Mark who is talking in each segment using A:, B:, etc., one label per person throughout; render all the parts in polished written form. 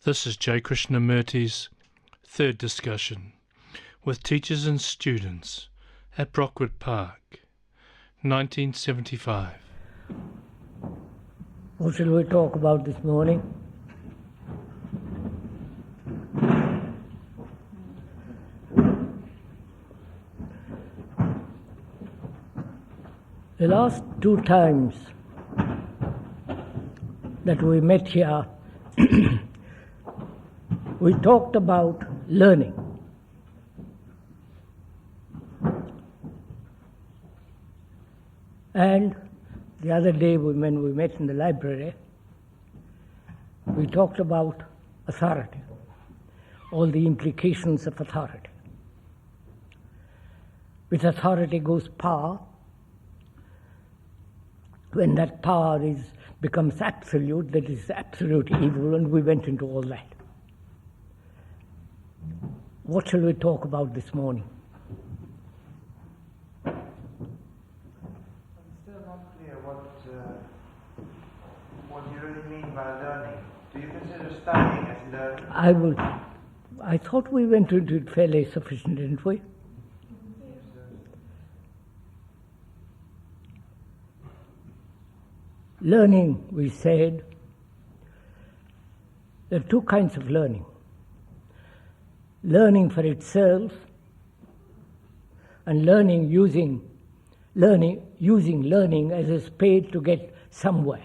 A: This is J. Krishnamurti's third discussion with teachers and students at Brockwood Park, 1975.
B: What shall we talk about this morning? The last two times that we met here, we talked about learning. And the other day when we met in the library, we talked about authority, all the implications of authority. With authority goes power. When that power becomes absolute, that is absolute evil, and we went into all that. What shall we talk about this morning?
C: I'm still not clear what you really mean by learning. Do you consider studying as learning?
B: I thought we went into it fairly sufficient, didn't we? Learning, we said, there are two kinds of learning. Learning for itself and using learning as a spade to get somewhere.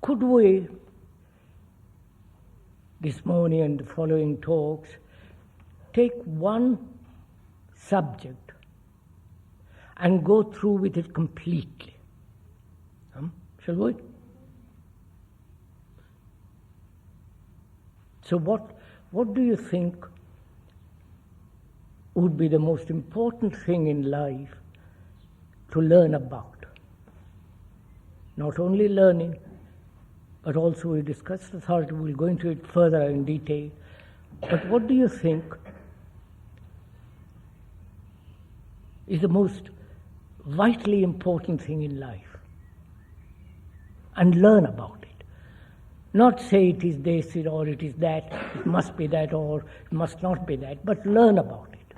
B: Could we, this morning and the following talks, take one subject and go through with it completely? Shall we? So what do you think would be the most important thing in life to learn about? Not only learning, but also we discussed authority, we'll go into it further in detail. But what do you think is the most vitally important thing in life? And learn about it. Not say it is this or it is that, it must be that or it must not be that, but learn about it.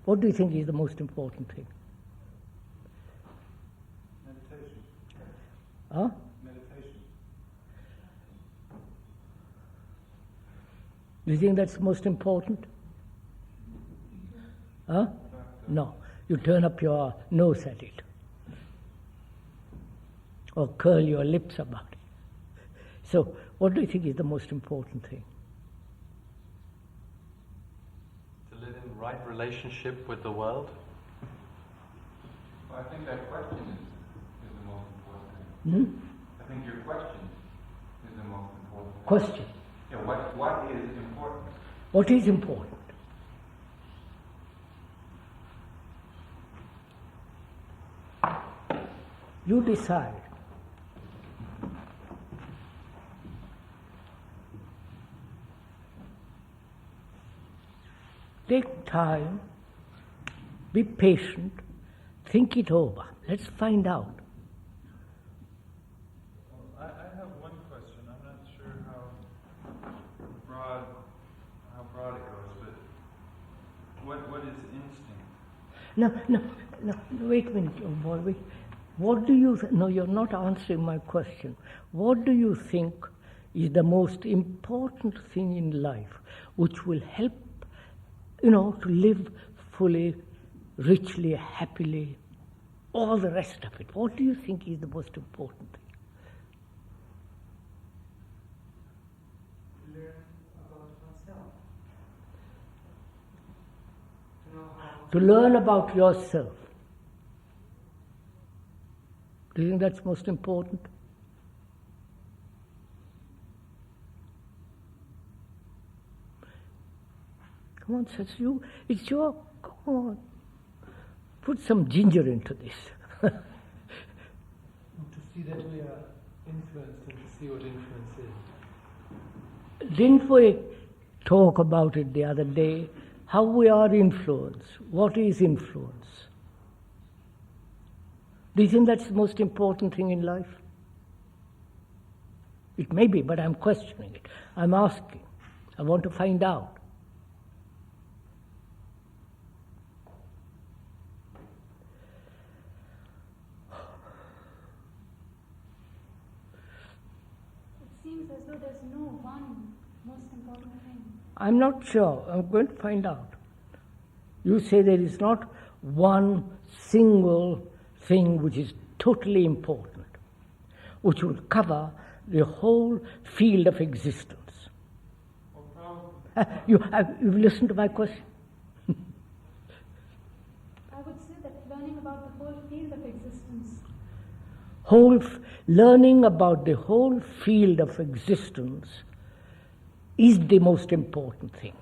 B: What do you think is the most important thing?
C: Meditation.
B: Huh?
C: Meditation.
B: Do you think that's the most important? Huh? No. You turn up your nose at it. Or curl your lips about it. So, what do you think is the most important thing?
D: To live in right relationship with the world?
E: Well, I think that question is the most important thing. I think your question is the most important thing.
B: Question.
E: Yeah, what is important?
B: What is important? You decide. Take time, be patient, think it over. Let's find out.
F: I have one question. I'm not sure how broad it goes, but what is instinct?
B: No, wait a minute, oh boy, wait. What do you, no, you're not answering my question. What do you think is the most important thing in life which will help, to live fully, richly, happily, all the rest of it? What do you think is the most important thing?
C: Learn about oneself. To know how
B: To learn about yourself. Do you think that's most important? Come on, it's your, come on. Put some ginger into this.
G: To see that we are influenced and to see what influence is.
B: Didn't we talk about it the other day? How we are influenced. What is influence? Do you think that's the most important thing in life? It may be, but I'm questioning it. I'm asking. I want to find out.
H: It seems as though there's no one most important thing.
B: I'm not sure. I'm going to find out. You say there is not one single thing which is totally important, which will cover the whole field of existence. You've listened to my question?
H: I would say that learning about the whole field of existence.
B: Learning about the whole field of existence is the most important thing.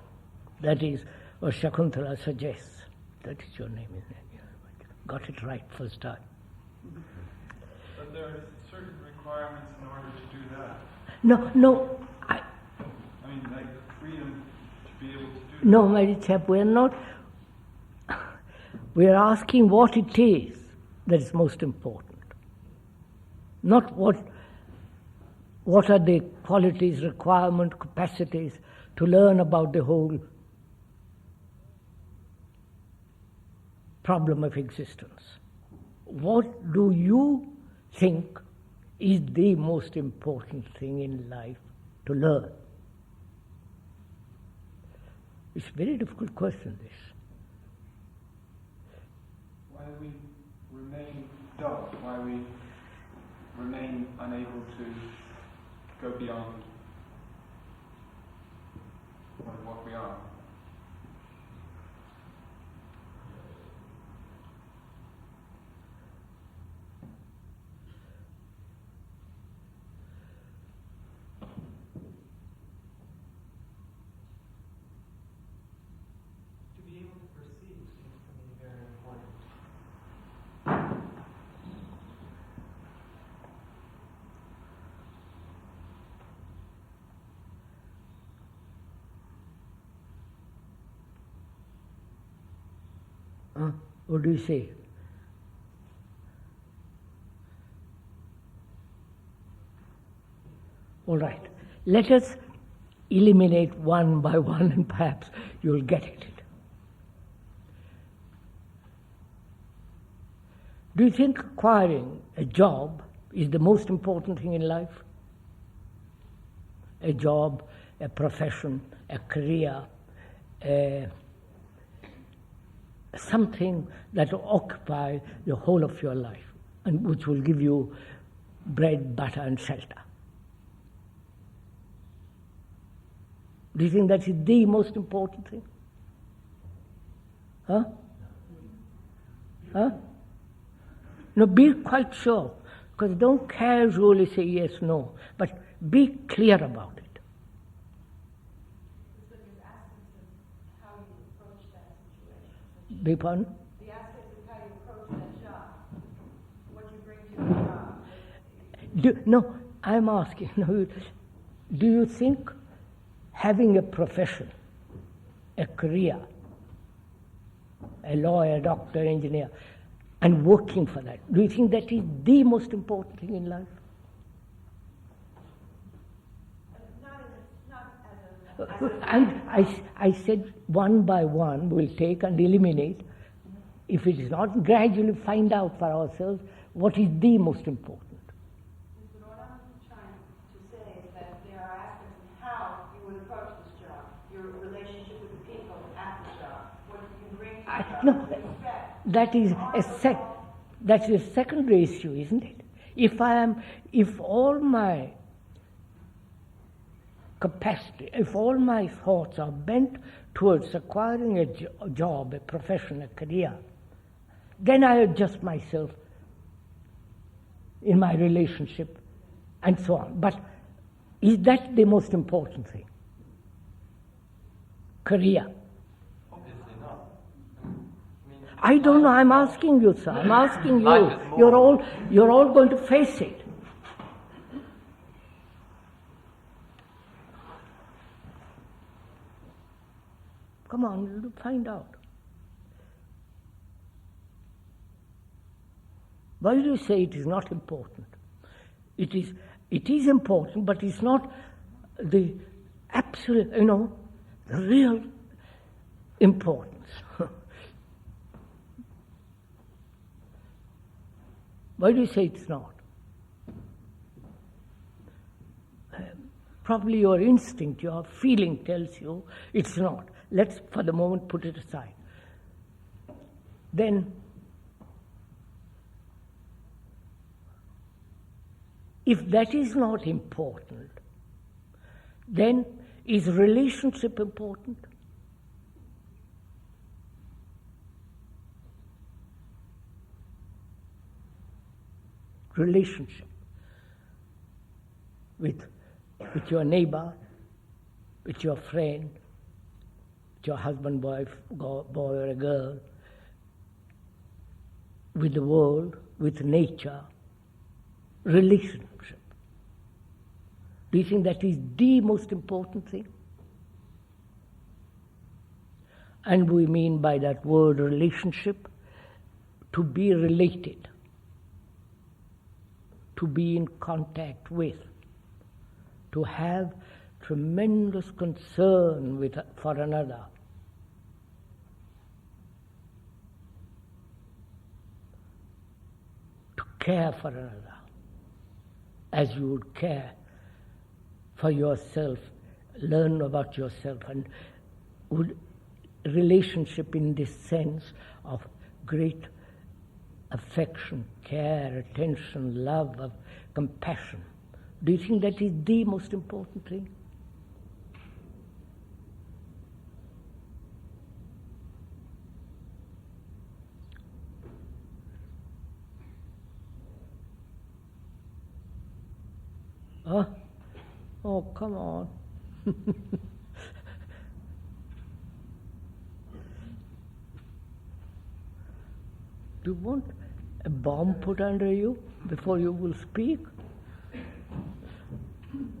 B: That is what Shakuntala suggests. That is your name, isn't it? Got it right first time.
F: But there are certain requirements in order to do that.
B: No,
F: I mean, like freedom to be able to do that.
B: No, my dear chap, we're asking what it is that is most important. Not what are the qualities, requirements, capacities to learn about the whole problem of existence. What do you think is the most important thing in life to learn? It's a very difficult question, this.
E: Why we remain dull, why we remain unable to go beyond what we are.
G: To be able to perceive seems to me very important.
B: What do you say? All right. Let us eliminate one by one and perhaps you'll get it. Do you think acquiring a job is the most important thing in life? A job, a profession, a career, something that will occupy the whole of your life and which will give you bread, butter and shelter. Do you think that is the most important thing? Huh? No, be quite sure, because don't casually say yes, no, but be clear about it. Beg pardon?
I: The aspect of how you approach that job, what you bring to the job.
B: No, I'm asking, do you think having a profession, a career, a lawyer, doctor, engineer, and working for that, do you think that is the most important thing in life? I said one by one we'll take and eliminate. If it is not, gradually find out for ourselves what is the most important.
I: But what I'm trying to say is that there are aspects in how you would approach this job, your relationship with the people at the job, what you can bring to the job, respect. That is a secondary issue, isn't it? If all my capacity, if all my thoughts are bent towards acquiring a job, a profession, a career, then I adjust myself in my relationship and so on. But is that the most important thing? Career.
D: Obviously not.
B: I don't know, I'm asking you, sir. I'm asking you. You're all going to face it. Come on, find out. Why do you say it is not important? It is important, but it's not the absolute, the real importance. Why do you say it's not? Probably your instinct, your feeling tells you it's not. Let's, for the moment, put it aside. Then, if that is not important, then is relationship important? Relationship with your neighbor, with your friend, with your husband, boy or a girl, with the world, with nature, relationship. Do you think that is the most important thing? And we mean by that word relationship to be related, to be in contact with, to have tremendous concern for another. To care for another as you would care for yourself, learn about yourself, and would relationship in this sense of great affection, care, attention, love, of compassion. Do you think that is the most important thing? Huh? Oh, come on. Do you want a bomb put under you before you will speak?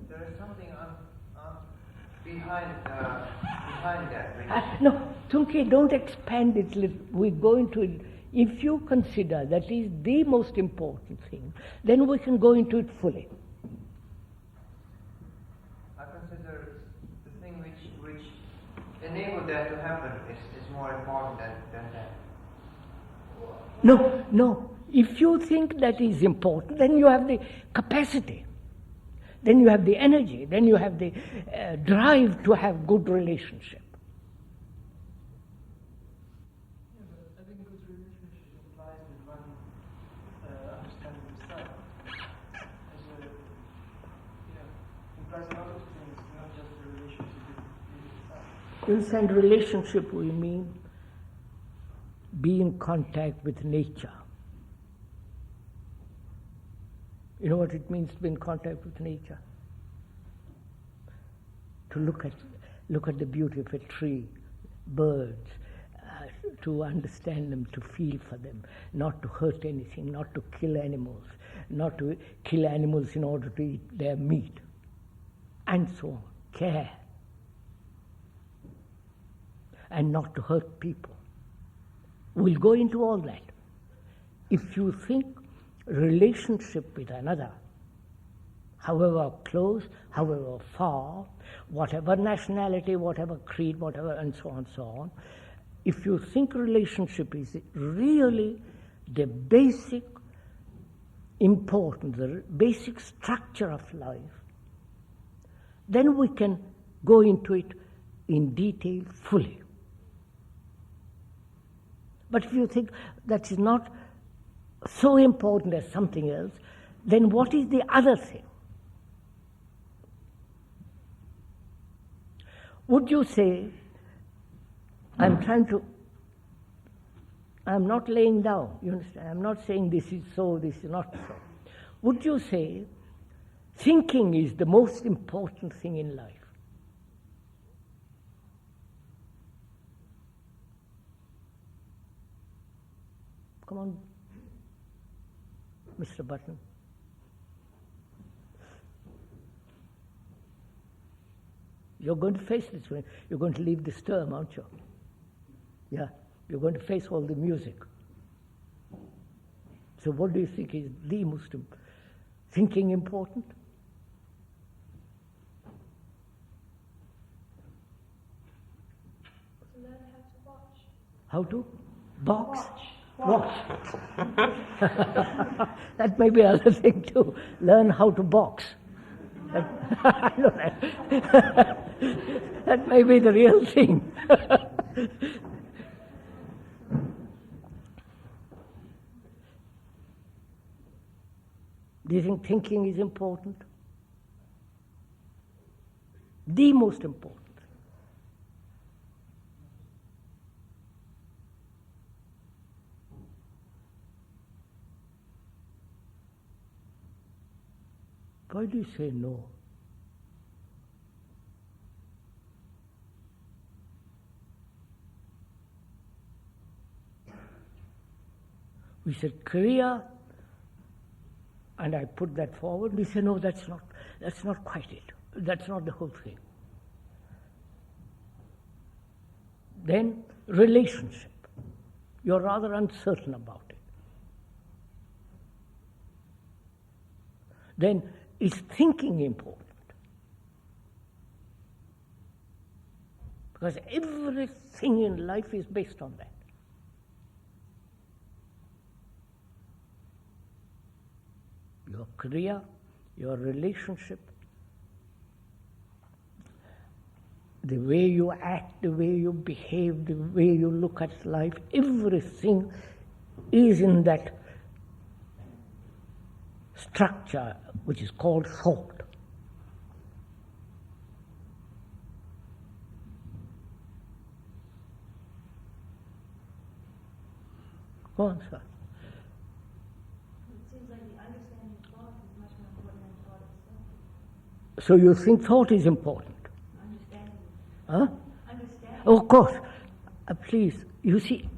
C: There is something behind that.
B: No, Tunke, don't expand it. We go into it. If you consider that is the most important thing, then we can go into it fully.
C: I consider the thing which enabled that to happen is more important than that.
B: No. If you think that is important, then you have the capacity. Then you have the energy. Then you have the drive to have good relationship.
G: Yeah, but I think good relationship implies that one understands himself. Implies a lot of things, not just the relationship with himself.
B: Inside relationship, we mean be in contact with nature. You know what it means to be in contact with nature? To look at the beauty of a tree, birds, to understand them, to feel for them, not to hurt anything, not to kill animals, not to kill animals in order to eat their meat, and so on. Care. And not to hurt people. We'll go into all that. If you think relationship with another, however close, however far, whatever nationality, whatever creed, whatever, and so on, if you think relationship is really the basic importance, the basic structure of life, then we can go into it in detail fully. But if you think that is not so important as something else, then what is the other thing? Would you say, I'm not laying down, you understand? I'm not saying this is so, this is not so. Would you say thinking is the most important thing in life? Come on, Mr. Button. You're going to face this one. You're going to leave this term, aren't you? Yeah, you're going to face all the music. So what do you think is the most thinking important?
H: To learn how to watch.
B: How to? Box? Watch. That may be another thing too. Learn how to box. That may be the real thing. Do you think thinking is important? The most important. Why do you say no? We said career, and I put that forward. We say no, that's not quite it. That's not the whole thing. Then relationship. You're rather uncertain about it. Then is thinking important? Because everything in life is based on that. Your career, your relationship, the way you act, the way you behave, the way you look at life, everything is in that structure which is called thought. Go on, sir.
H: It seems like the understanding of thought is much more important than thought itself.
B: So you think thought is important?
H: Understanding.
B: Huh?
H: Understanding.
B: Of course. Please, you see,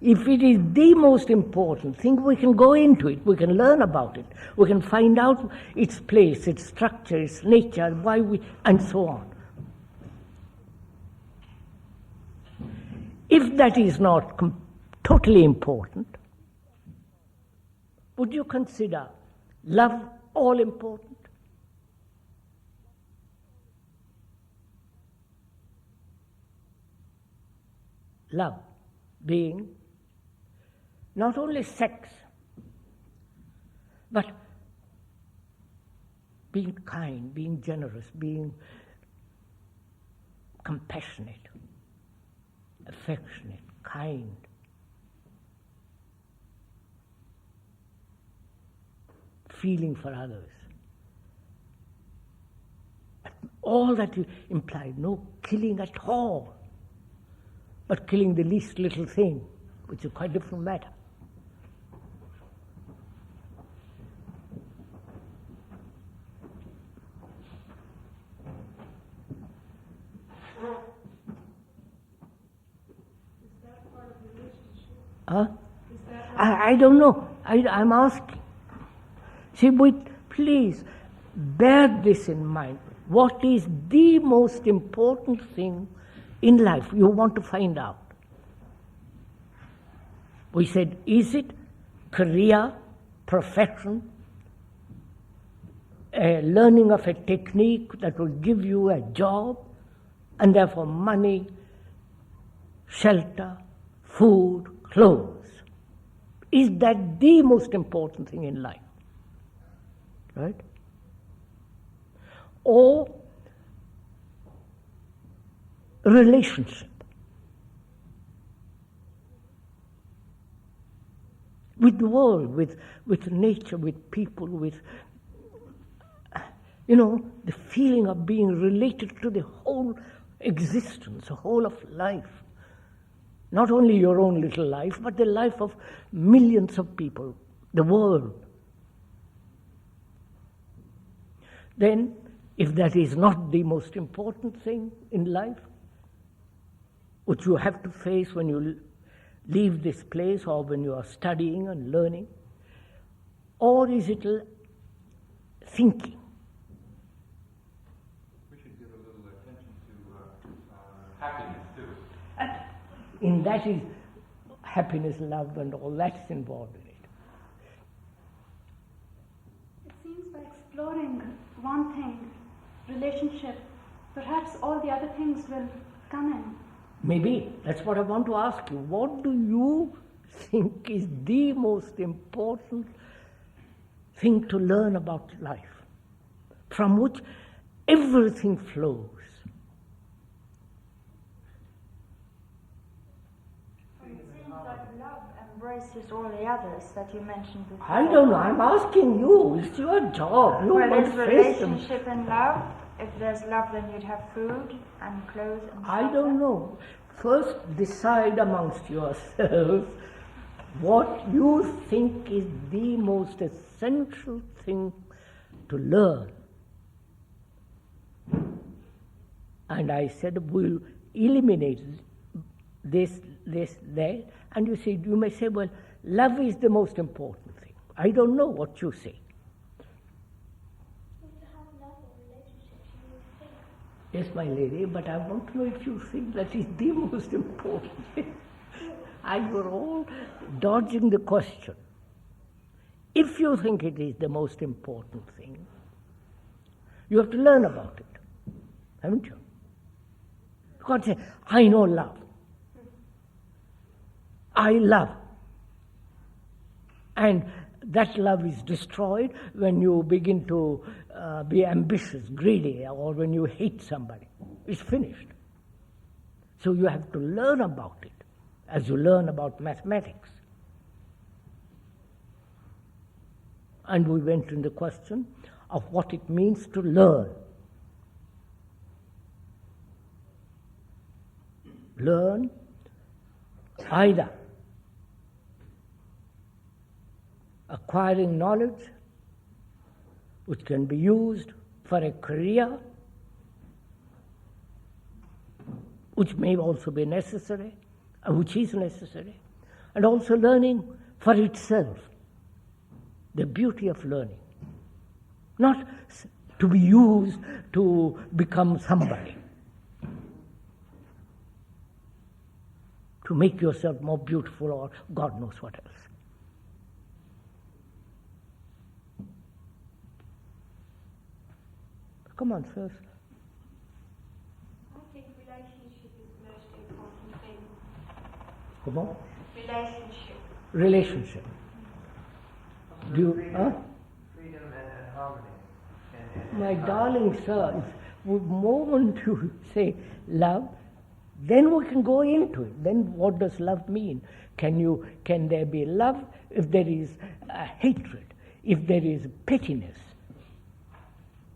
B: if it is the most important thing, we can go into it, we can learn about it, we can find out its place, its structure, its nature, why we, and so on. If that is not totally important, would you consider love all important? Love being not only sex, but being kind, being generous, being compassionate, affectionate, kind. Feeling for others. All that implied, no killing at all, but killing the least little thing, which is quite a different matter.
G: Is that part of the relationship?
B: Huh?
G: Is that
B: I don't know. I'm asking. See, please bear this in mind. What is the most important thing in life you want to find out? We said, is it career, profession, learning of a technique that will give you a job, and therefore money, shelter, food, clothes? Is that the most important thing in life? Right? Or relationship with the world, with nature, with people, with, the feeling of being related to the whole existence, the whole of life. Not only your own little life, but the life of millions of people, the world. Then, if that is not the most important thing in life, which you have to face when you leave this place or when you are studying and learning, or is it thinking?
E: We should give a little attention to happiness too.
B: In that is happiness, love, and all that's involved in it.
H: exploring one thing, relationship, perhaps all the other things will come in.
B: Maybe. That's what I want to ask you. What do you think is the most important thing to learn about life, from which everything flows?
H: It seems like love embraces all the others that you mentioned before.
B: I don't know. I'm asking you. It's your job. You
H: Well,
B: must
H: there's
B: face them.
H: relationship and love. If there's love, then you'd have food and clothes and
B: I
H: shelter.
B: don't know. First, decide amongst yourselves what you think is the most essential thing to learn. And I said, we'll eliminate this, that. And you may say, well, love is the most important thing. I don't know what you say. Yes, my lady, but I want to know if you think that is the most important thing. And you're all dodging the question. If you think it is the most important thing, you have to learn about it, haven't you? You can't say, I know love. I love. And that love is destroyed when you begin to be ambitious, greedy, or when you hate somebody. It's finished. So you have to learn about it as you learn about mathematics. And we went into the question of what it means to learn. Learn either acquiring knowledge which can be used for a career, which may also be necessary, which is necessary, and also learning for itself, the beauty of learning. Not to be used to become somebody, to make yourself more beautiful or God knows what else. Come on, first.
H: I think relationship is the most important thing.
B: Come on.
H: Relationship.
B: Relationship. Do you,
C: Freedom and harmony.
B: My darling sir, if the moment you say love, then we can go into it. Then what does love mean? Can there be love if there is hatred, if there is pettiness,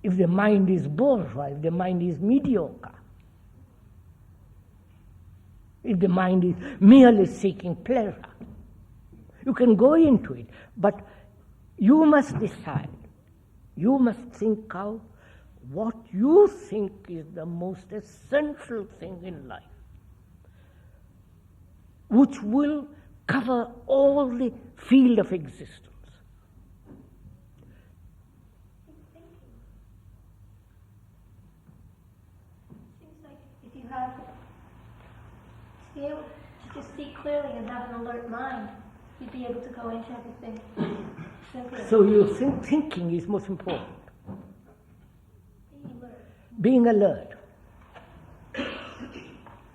B: if the mind is bourgeois, if the mind is mediocre, if the mind is merely seeking pleasure? You can go into it, but you must decide. You must think out what you think is the most essential thing in life, which will cover all the field of existence.
H: Seems like if you have to be able to just see clearly and have an alert mind, you'd be able to go into everything simply.
B: So you think thinking is most important.
H: Being alert.
B: Being alert,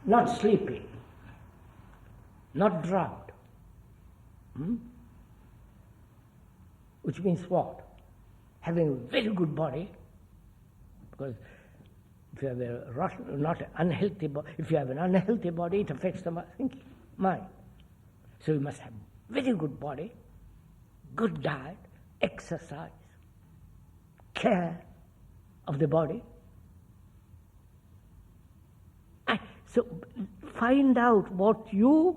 B: not sleeping, not drugged. Which means what? Having a very good body, because if you have not unhealthy body, if you have an unhealthy body, it affects the thinking, mind. So you must have very good body, good diet, exercise, care of the body. So find out what you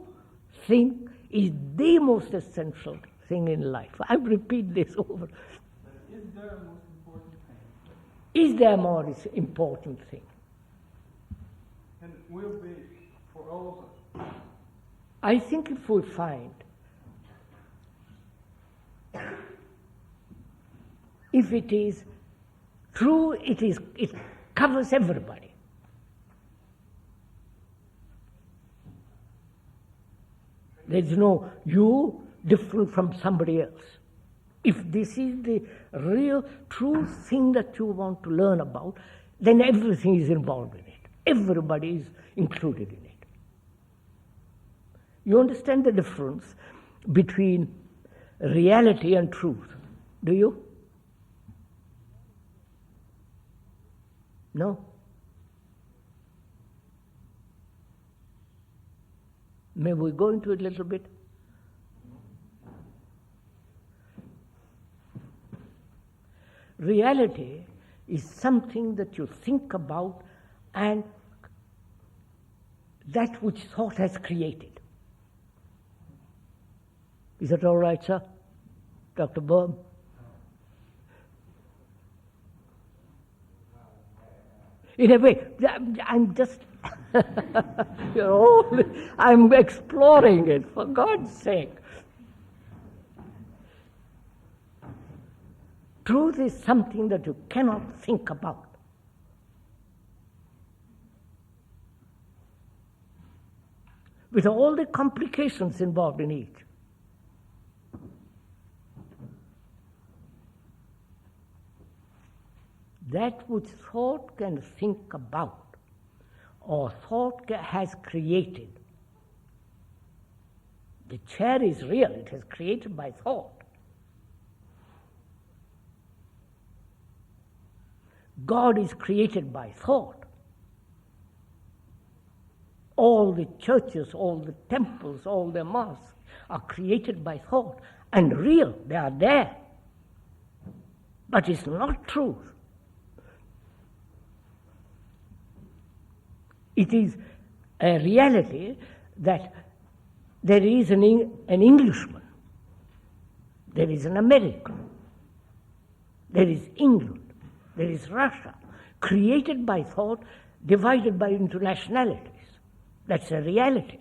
B: think is the most essential thing in life. I repeat this over.
F: Is there a most important thing?
B: Is there a more important thing?
F: And will be for all of us.
B: I think if we find, if it is true, it covers everybody. There's no you different from somebody else. If this is the real, true thing that you want to learn about, then everything is involved in it. Everybody is included in it. You understand the difference between reality and truth, do you? No? May we go into it a little bit? Reality is something that you think about and that which thought has created. Is that all right, sir? Dr. Bohm? In a way, I'm just, I'm exploring it, for God's sake. Truth is something that you cannot think about. With all the complications involved in each. That which thought can think about, or thought has created. The chair is real, it is created by thought. God is created by thought. All the churches, all the temples, all the mosques are created by thought and real, they are there. But it's not truth. It is a reality that there is an Englishman, there is an American, there is England, there is Russia, created by thought, divided by into nationalities. That's a reality.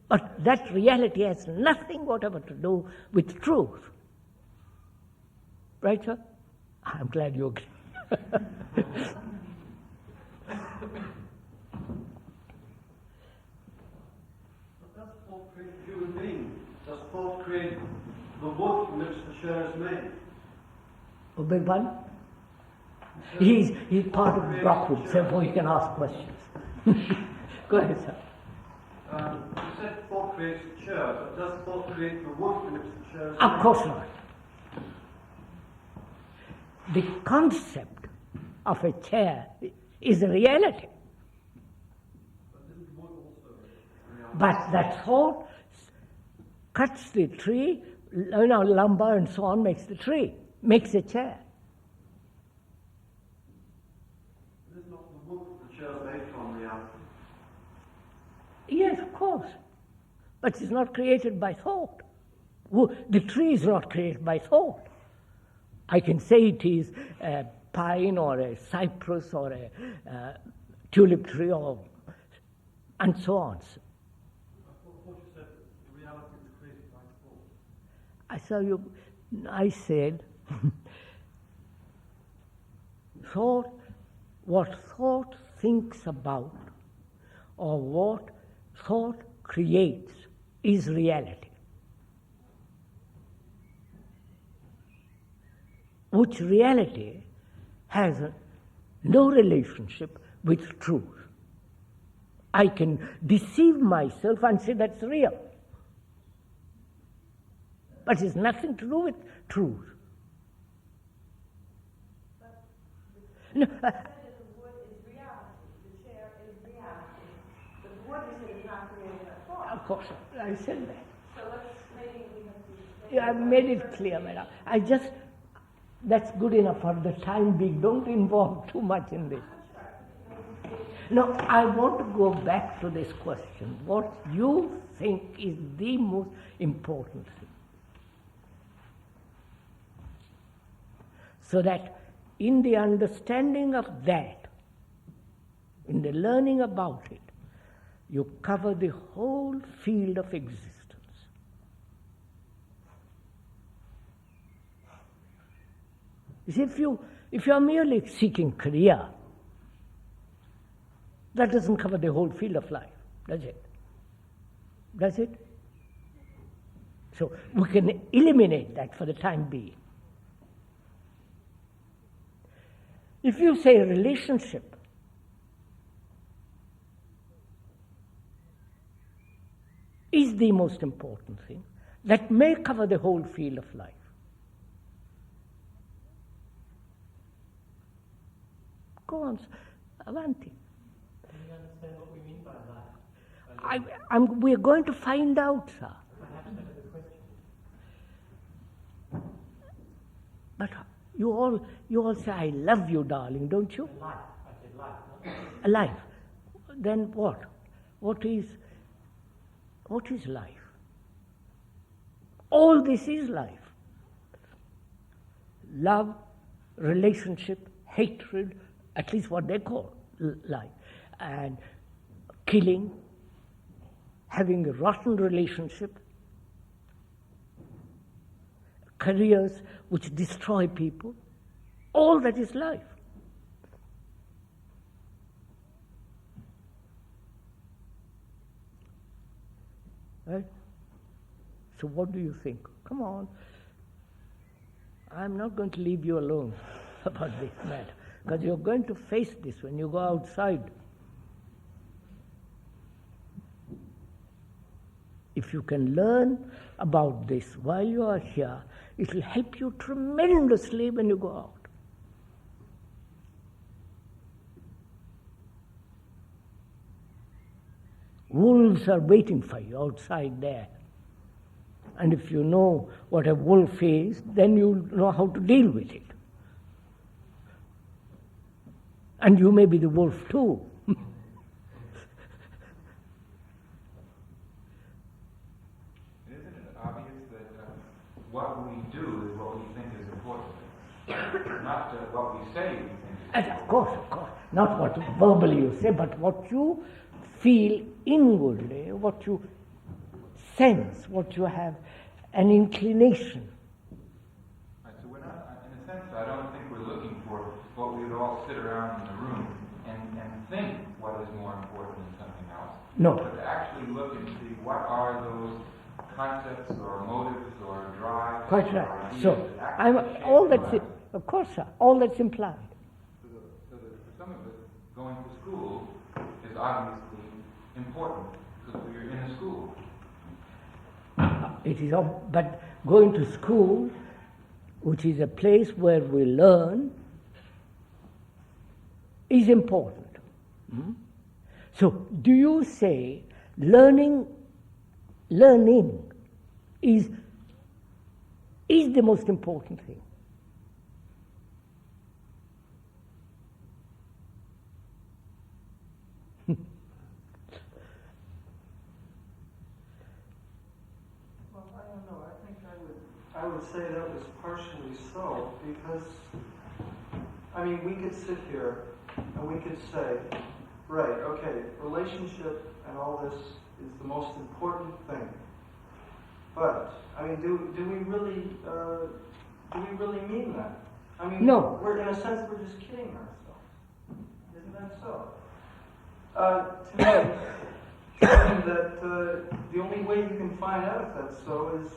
B: But that reality has nothing whatever to do with truth. Right, sir? I'm glad you agree.
J: Does thought create a human being? Does thought create the wood from which the chair is made?
B: Oh, beg pardon? He's part of Brockwood, therefore he can ask questions. Go ahead, sir.
J: You said thought creates the chair, but does thought create the wood from which the chair is made?
B: Of course not. The concept of a chair is a reality. But that thought cuts the tree, lumber and so on makes the tree, makes a chair.
J: Is not the wood the chair is made from reality?
B: Yes, of course. But it's not created by thought. The tree is not created by thought. I can say it is a pine or a cypress or a tulip tree and so on. I said, what thought thinks about or what thought creates is reality, which reality has no relationship with truth. I can deceive myself and say that's real. But it's nothing to do with truth. No,
I: The wood is reality. The chair is reality. The wood is not created by thought.
B: of course, I said that.
I: So let's maybe we have to.
B: Yeah, I made it clear, madam. That's good enough for the time being. Don't involve too much in this. No, I want to go back to this question. What you think is the most important thing? So that in the understanding of that, in the learning about it, you cover the whole field of existence. You see, if you are merely seeking career, that doesn't cover the whole field of life, does it? Does it? So we can eliminate that for the time being. If you say relationship, is the most important thing, that may cover the whole field of life. Go on, Avanti.
G: Can you understand what we mean by life?
B: We're going to find out, sir.
G: Perhaps that's the question.
B: But you all say, I love you, darling, don't you?
G: Life. I said life.
B: A life. Then what? What is life? All this is life. Love, relationship, hatred, at least what they call life, and killing, having a rotten relationship, careers which destroy people, all that is life. Right? So what do you think? Come on. I'm not going to leave you alone about this matter, because you're going to face this when you go outside. If you can learn about this while you are here, it will help you tremendously when you go out. Wolves are waiting for you outside there. And if you know what a wolf is, then you'll know how to deal with it. And you may be the wolf too.
E: Isn't it obvious that what we do is what we think is important? Not what we say we think is important.
B: Of course. Not what verbally you say, but what you feel inwardly, what you sense, what you have an inclination.
E: Right, so we're not, in a sense, I don't think we're looking for what we would all sit around in the room and think what is more important than something else.
B: No.
E: But to actually look and see what are those concepts or motives or drives.
B: Quite
E: or
B: right.
E: ideas
B: So,
E: that actually shape
B: all
E: our
B: that's,
E: lives.
B: of course, sir, all that's implied.
E: So that for some of us, going to school is obviously important because we're in a school.
B: It is, but going to school, which is a place where we learn, is important. So, do you say learning is the most important thing?
J: Well, I don't know. I think I would say that was partially so, because, I mean, we could sit here and we could say, right, okay, relationship and all this is the most important thing. But, I mean, do we really mean that? I mean,
B: No.
J: We're, in a sense, we're just kidding ourselves. Isn't that so? To me, that the only way you can find out if that's so is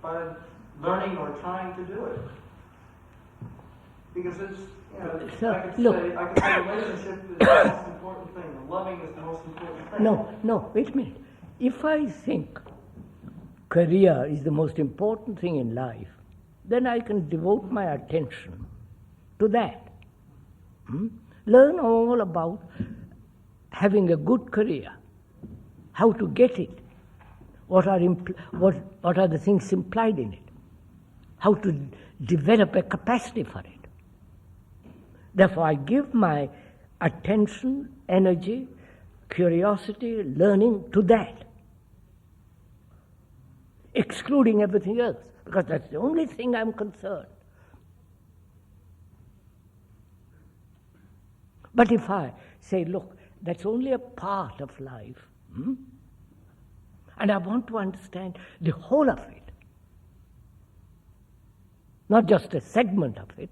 J: by learning or trying to do it. Because it's, you know,
B: So,
J: I could
B: look.
J: say relationship is the most important thing, and loving is the most important thing.
B: No, wait a minute. If I think career is the most important thing in life, then I can devote my attention to that. Learn all about having a good career, how to get it, what are the things implied in it, how to develop a capacity for it. Therefore, I give my attention, energy, curiosity, learning to that, excluding everything else, because that's the only thing I'm concerned. But if I say, look, that's only a part of life, and I want to understand the whole of it, not just a segment of it,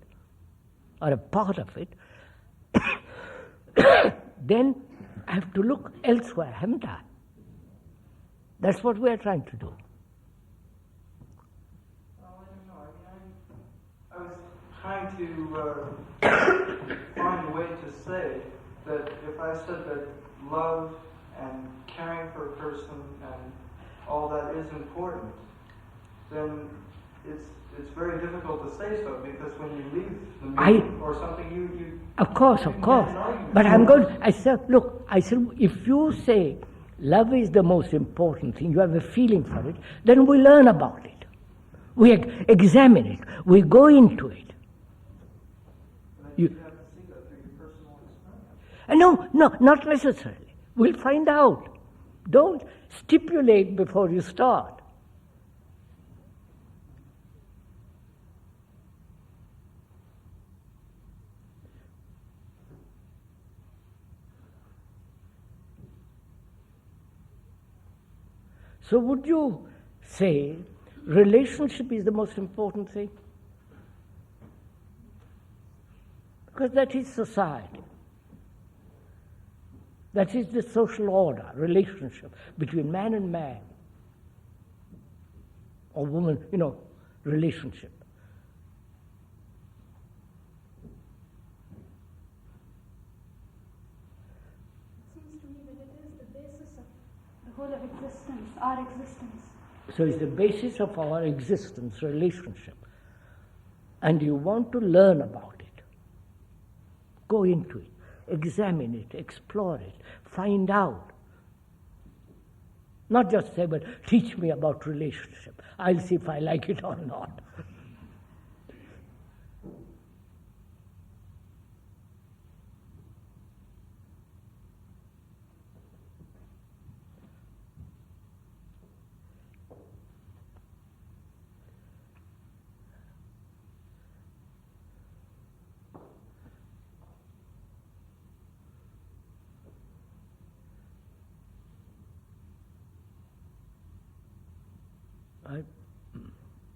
B: or a part of it, then I have to look elsewhere, haven't I? That's what we are trying to do.
J: to find a way to say that if I said that love and caring for a person and all that is important, then it's very difficult to say so, because when you leave the meeting or something, you
B: Of course. But I said, if you say love is the most important thing, you have a feeling for it, then we learn about it. We examine it. We go into it.
J: you have to see that through your personal experience.
B: No, not necessarily. We'll find out. Don't stipulate before you start. So would you say relationship is the most important thing? Because that is society. That is the social order, relationship between man and man. Or woman, relationship.
H: Seems to me that it is the basis of the whole of existence, our existence.
B: So it's the basis of our existence, relationship. And you want to learn about it. Go into it, examine it, explore it, find out. Not just say, but teach me about relationship. I'll see if I like it or not.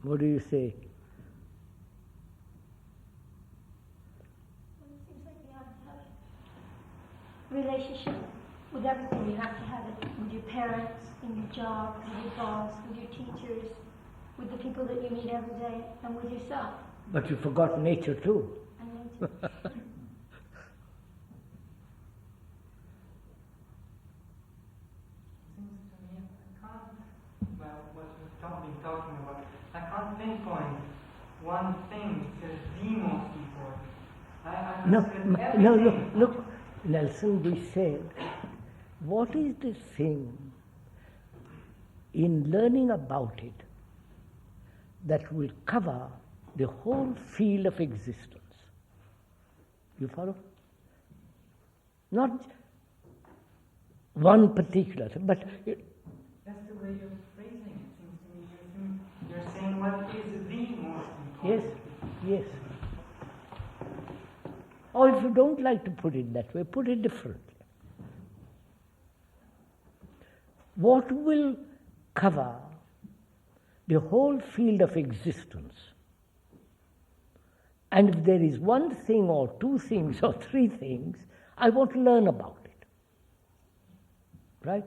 B: What do you say?
H: Well, it seems like you have to have relationship with everything. You have to have it with your parents, in your job, with your boss, with your teachers, with the people that you meet every day, and with yourself.
B: But you forgot nature too.
H: And nature.
C: Seems to me I can't, well, what we've been talking about, I can't pinpoint one thing as the most important.
B: Look, Nelson, we said, what is the thing in learning about it that will cover the whole field of existence? You follow? Not one particular thing, but...
C: That's the way you're phrasing it, seems to me. You're saying what is the most important.
B: Yes. Or if you don't like to put it that way, put it differently. What will cover the whole field of existence? And if there is one thing or two things or three things, I want to learn about it. Right?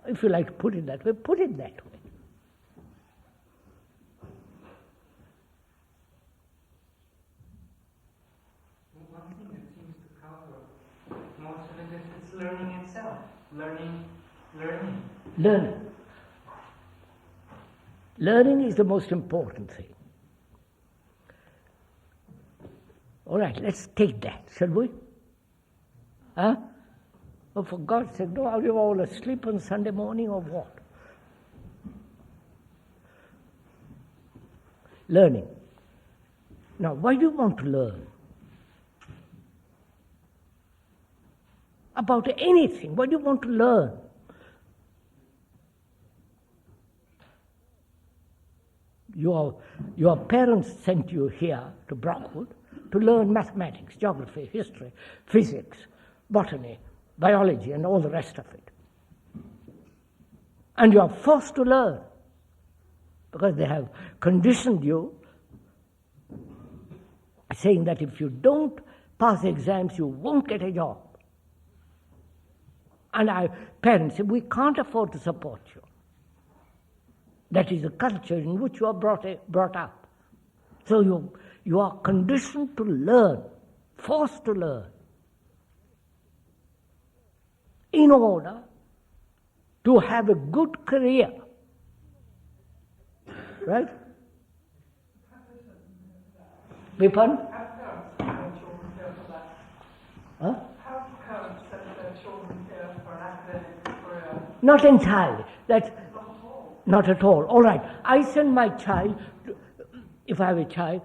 B: If you like to put it that way, put it that way.
C: One thing that seems to cover most of it is it's learning itself. Learning.
B: Learning is the most important thing. All right, let's take that, shall we? Huh? Oh, for God's sake, are you all asleep on Sunday morning or what? Learning. Now, why do you want to learn? About anything, why do you want to learn? Your parents sent you here to Brockwood to learn mathematics, geography, history, physics, botany, biology, and all the rest of it. And you are forced to learn because they have conditioned you, saying that if you don't pass exams, you won't get a job. And our parents say, we can't afford to support you. That is the culture in which you are brought up. So You are conditioned to learn, forced to learn, in order to have a good career. Right? Pardon?
G: Have parents set their children here for that?
B: Huh?
G: Have parents set their children here for an academic career?
B: Not entirely. That's not at all. All right. I send my child, if I have a child,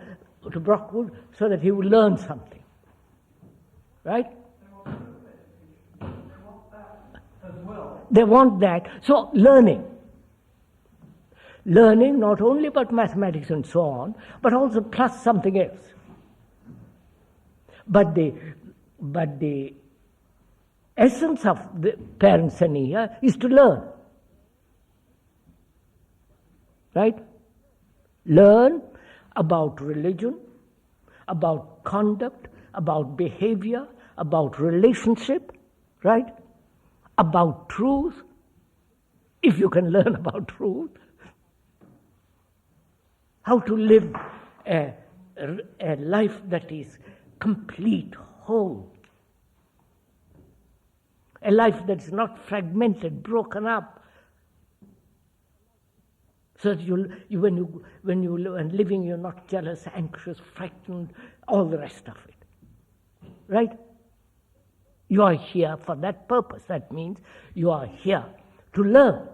B: to Brockwood so that he will learn something. Right?
G: They want that as well.
B: They want that. So, learning. Learning not only about mathematics and so on, but also plus something else. But the essence of the parents sending here is to learn. Right? Learn about religion, about conduct, about behavior, about relationship, right? About truth, if you can learn about truth. How to live a life that is complete, whole. A life that is not fragmented, broken up. So that when you're living, you're not jealous, anxious, frightened, all the rest of it. Right? You are here for that purpose. That means you are here to learn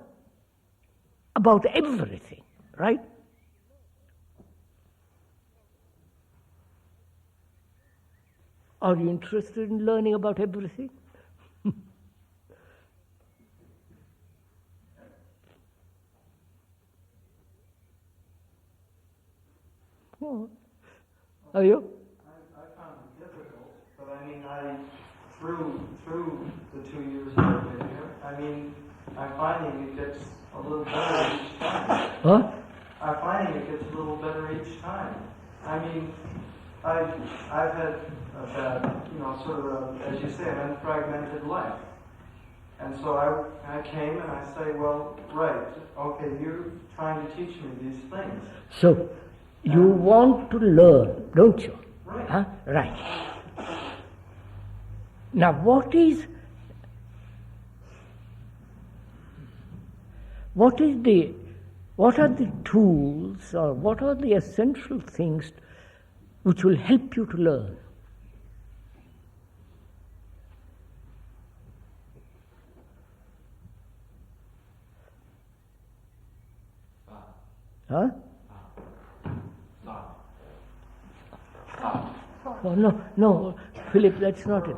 B: about everything, right? Are you interested in learning about everything? Oh. Are you?
J: I found it difficult, but I mean, through the 2 years I've been here, I mean, I'm finding it gets a little better each time.
B: Huh?
J: I'm finding it gets a little better each time. I mean, I've had a bad, sort of, as you say, an unfragmented life. And so I came and I say, well, right, okay, you're trying to teach me these things.
B: So, you want to learn, don't you?
J: Right.
B: Huh? Right. Now, what are the tools or what are the essential things which will help you to learn? Huh? Oh, no, Philip, that's not it.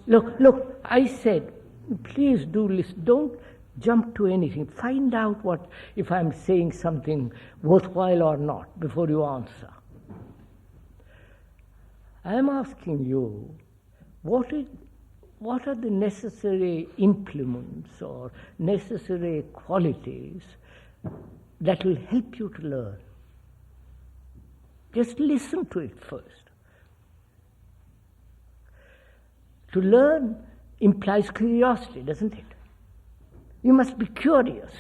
B: Look, I said, please do listen. Don't jump to anything. Find out if I'm saying something worthwhile or not before you answer. I'm asking you, what are the necessary implements or necessary qualities that will help you to learn? Just listen to it first. To learn implies curiosity, doesn't it? You must be curious.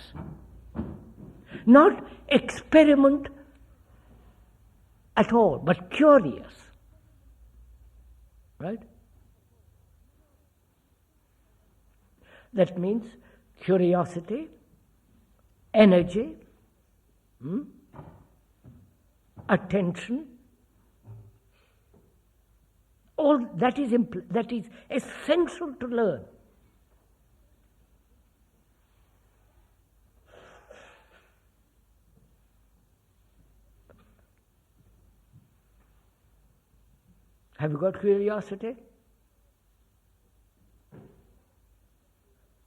B: Not experiment at all, but curious. Right? That means curiosity, energy, attention, all that is essential to learn. Have you got curiosity?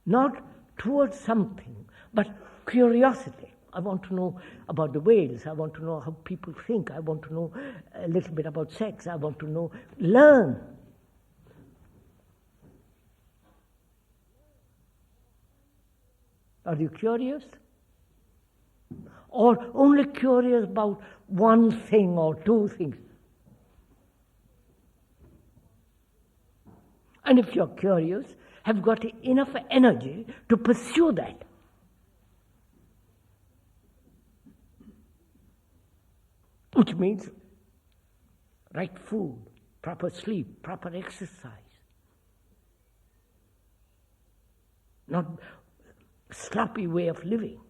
B: Not towards something, but curiosity. I want to know about the whales. I want to know how people think. I want to know a little bit about sex. I want to learn. Are you curious? Or only curious about one thing or two things? And if you're curious, have got enough energy to pursue that. Which means right food, proper sleep, proper exercise. Not sloppy way of living.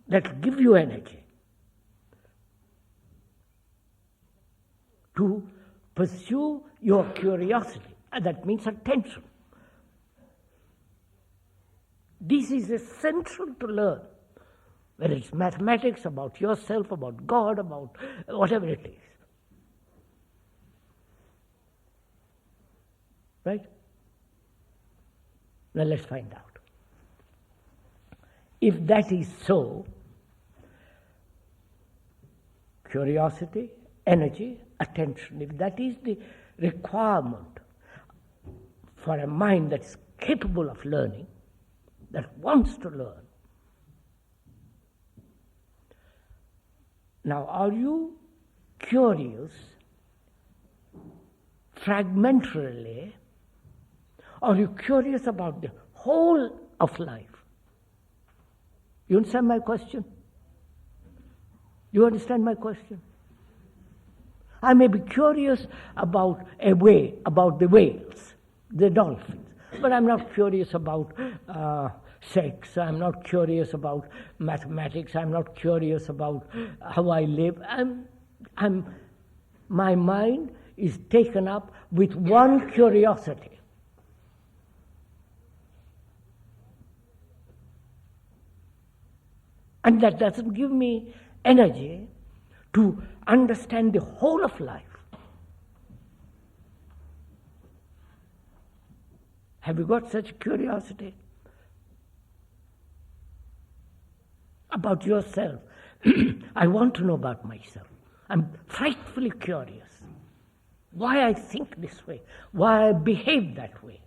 B: That will give you energy to pursue your curiosity, and that means attention. This is essential to learn, whether it's mathematics, about yourself, about God, about whatever it is. Right? Now let's find out. If that is so, curiosity, energy, attention, if that is the requirement for a mind that's capable of learning, that wants to learn, now are you curious fragmentarily, or are you curious about the whole of life? You understand my question? You understand my question? I may be curious about about the whales, the dolphins, but I'm not curious about sex, I'm not curious about mathematics, I'm not curious about how I live. My mind is taken up with one curiosity. And that doesn't give me energy to understand the whole of life. Have you got such curiosity about yourself? I want to know about myself. I'm frightfully curious. Why I think this way, why I behave that way.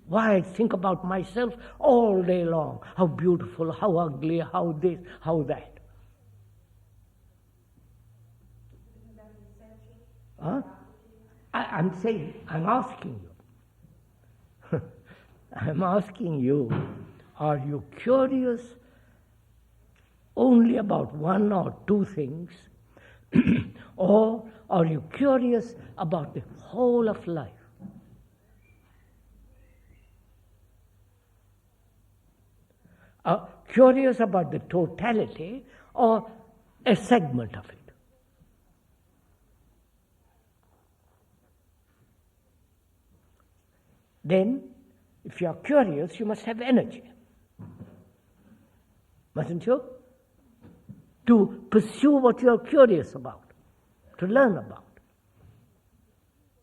B: Why I think about myself all day long. How beautiful, how ugly, how this, how that. Huh? I'm asking you. I'm asking you, are you curious only about one or two things? Or are you curious about the whole of life? Curious about the totality or a segment of it? Then, if you are curious, you must have energy. Mustn't you? To pursue what you are curious about, to learn about.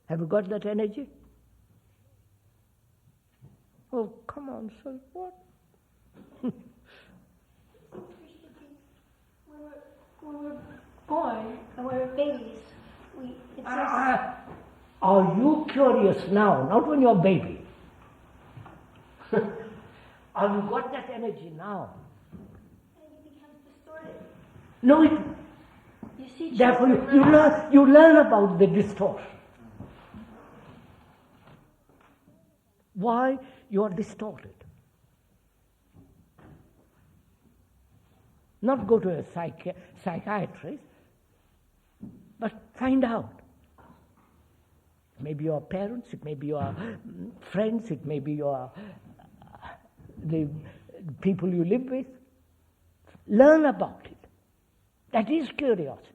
B: Have you got that energy? Oh, come on, sir, what?
H: When we're born and we're babies,
B: are you curious now, not when you're a baby? Have you got that energy now?
H: It becomes distorted.
B: No,
H: You see,
B: therefore you learn about the distortion. Why you are distorted? Not go to a psychiatrist, but find out. It may be your parents, it may be your friends, it may be your the people you live with. Learn about it. That is curiosity.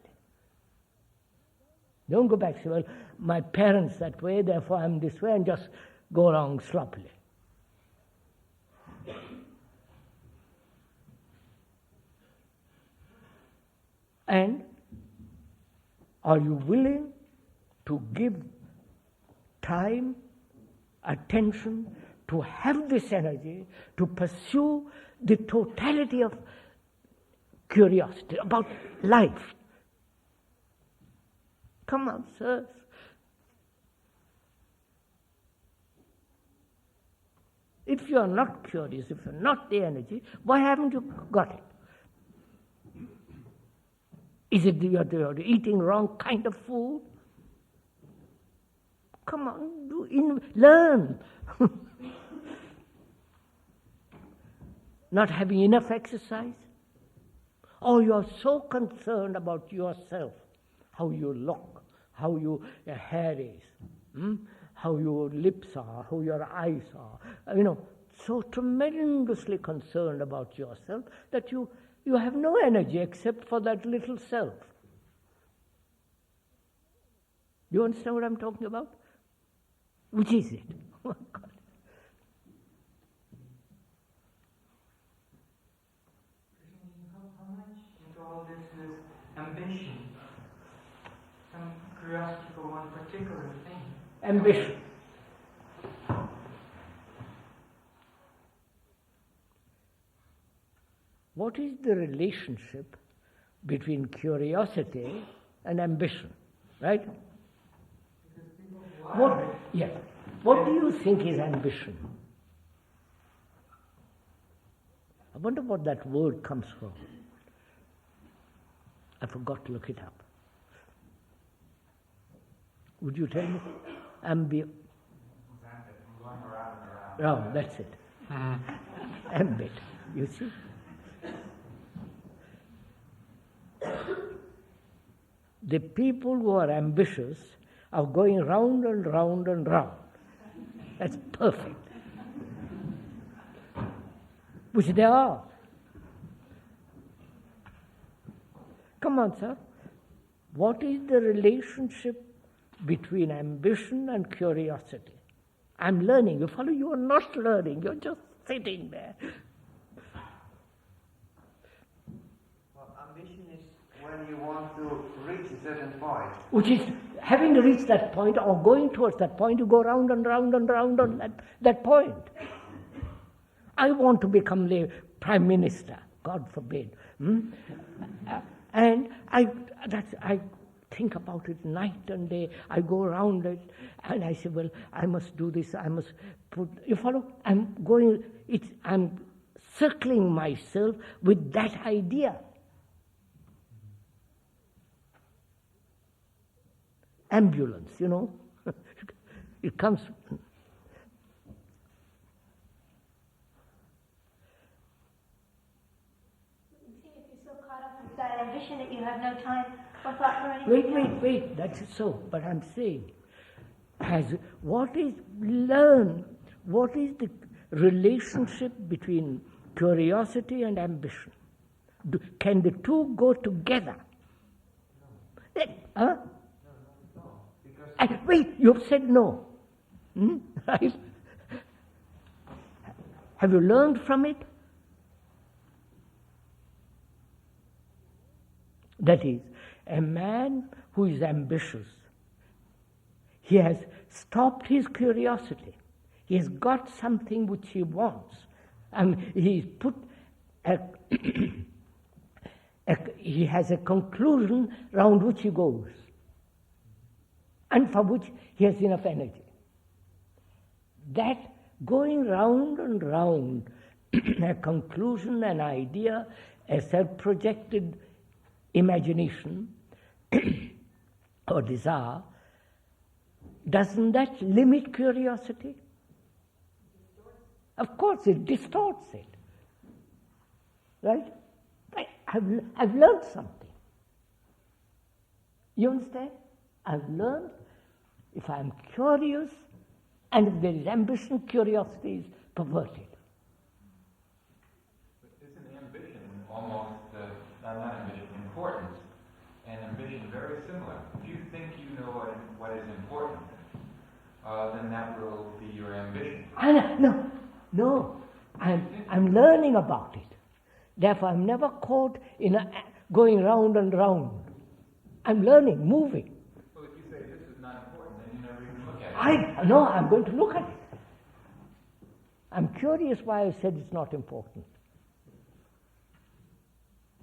B: Don't go back and say, well, my parents that way, therefore I'm this way, and just go along sloppily. And are you willing to give time, attention, to have this energy, to pursue the totality of curiosity about life? Come on, sirs. If you are not curious, if you are not the energy, why haven't you got it? Is it you're eating wrong kind of food? Come on, learn. Not having enough exercise? Or you are so concerned about yourself, how you look, how your hair is, how your lips are, how your eyes are. So tremendously concerned about yourself that you have no energy except for that little self. Do you understand what I'm talking about? Which is it? Oh my God.
C: How much into all this is ambition? Some curiosity for one particular thing.
B: Ambition. What is the relationship between curiosity and ambition? Right? What do you think is ambition? I wonder what that word comes from. I forgot to look it up. Would you tell me? Oh, that's it. Ambit. You see? The people who are ambitious are going round and round and round. That's perfect. Which they are. Come on, sir. What is the relationship between ambition and curiosity? I'm learning. You follow? You are not learning. You're just sitting there.
K: Well, ambition is when you want to reach a certain point.
B: Which is, having reached that point or going towards that point, you go round and round and round on that point. I want to become the Prime Minister, God forbid. And I think about it night and day. I go around it and I say, well, I must do this, I must put, you follow? I'm circling myself with that idea. Ambulance, it comes.
H: That ambition that you have no time or thought for anything.
B: Wait, that's so. But I'm saying, what is the relationship between curiosity and ambition? Can the two go together? No. Wait, you've said no. Right? Have you learned from it? That is, a man who is ambitious, he has stopped his curiosity. He has got something which he wants. And he's put he has a conclusion round which he goes, and for which he has enough energy. That going round and round, a conclusion, an idea, a self-projected imagination or desire, doesn't that limit curiosity? Of course, it distorts it. Right? I've learned something. You understand? I've learned if I'm curious and if there is ambition, curiosity is perverted.
E: But isn't ambition almost, not ambition, importance, and ambition very similar? If you think you know what is important, then that will be your ambition.
B: No. I'm learning about it. Therefore, I'm never caught in going round and round. I'm learning, moving.
E: Well, if you say this is not important, then you never even look at it.
B: I'm going to look at it. I'm curious why I said it's not important.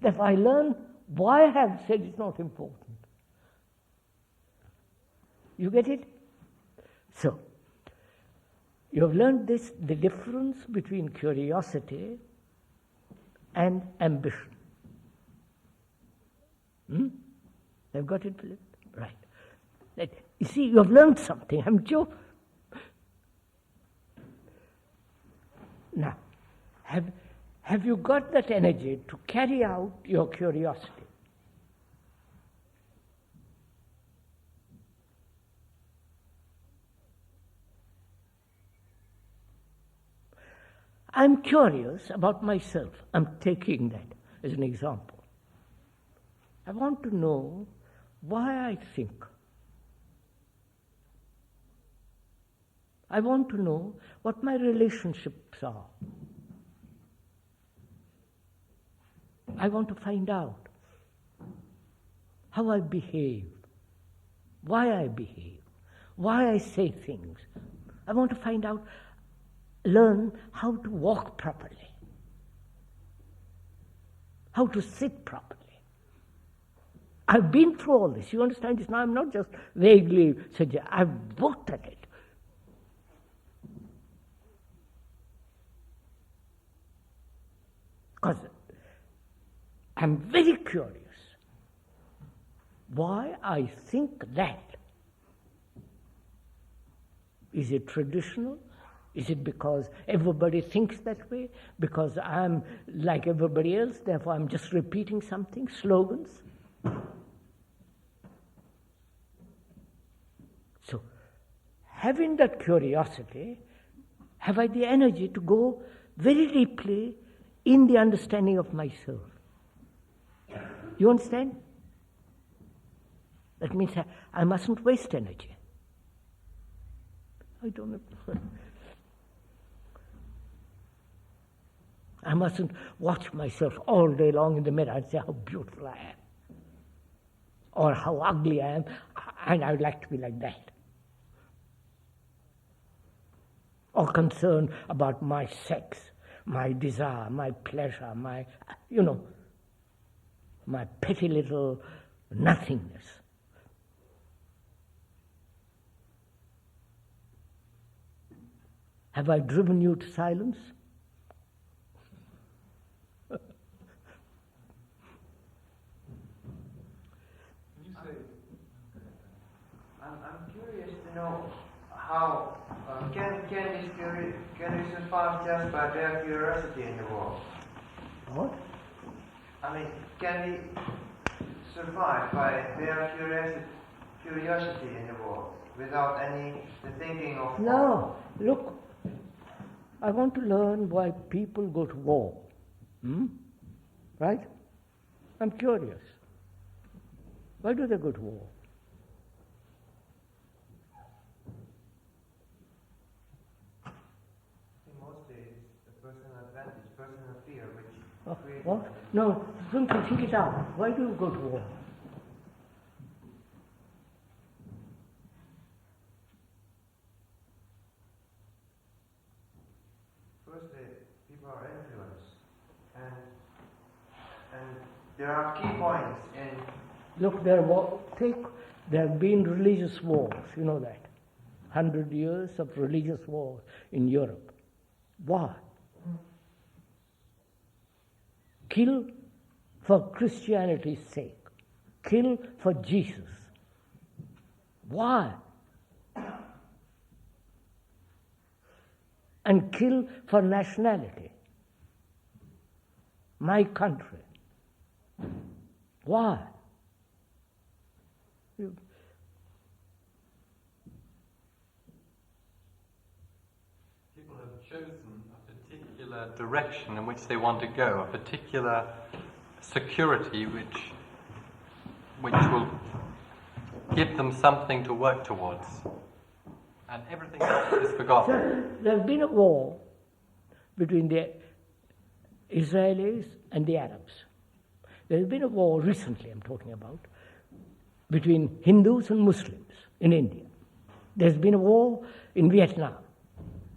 B: Therefore, I learn why I have said it's not important. You get it? So, you have learned this, the difference between curiosity and ambition. You've got it, Philip? Right. You see, you have learned something, haven't you? Now, have you got that energy to carry out your curiosity? I'm curious about myself. I'm taking that as an example. I want to know why I think. I want to know what my relationships are. I want to find out how I behave, why I behave, why I say things. I want to find out, learn how to walk properly, how to sit properly. I've been through all this. You understand this? Now I'm not just vaguely saying, I've worked at it. Because I'm very curious why I think that. Is it traditional? Is it because everybody thinks that way? Because I'm like everybody else, therefore I'm just repeating something, slogans? So, having that curiosity, have I the energy to go very deeply in the understanding of myself? You understand? That means I mustn't waste energy. I don't know. I mustn't watch myself all day long in the mirror and say how beautiful I am, or how ugly I am, and I would like to be like that. Or concerned about my sex, my desire, my pleasure, my petty little nothingness. Have I driven you to silence?
K: I'm curious to know how can we survive just by bare curiosity in the world?
B: What?
K: I mean, can we survive by bare curiosity in the world without any thinking of?
B: No. Look, I want to learn why people go to war. Right? I'm curious. Why do they go to war?
K: Mostly it's a personal advantage, personal fear, which creates...
B: What? No, think it out. Why do you go to war?
K: Firstly, people are influenced, and there are key points in...
B: Look, there have been religious wars, you know that. 100 years of religious wars in Europe. Why? Kill for Christianity's sake. Kill for Jesus. Why? And kill for nationality. My country. Why?
D: People have chosen a particular direction in which they want to go, a particular security which will give them something to work towards. And everything else is forgotten.
B: So, there has been a war between the Israelis and the Arabs. There has been a war recently, I'm talking about, between Hindus and Muslims in India. There's been a war in Vietnam.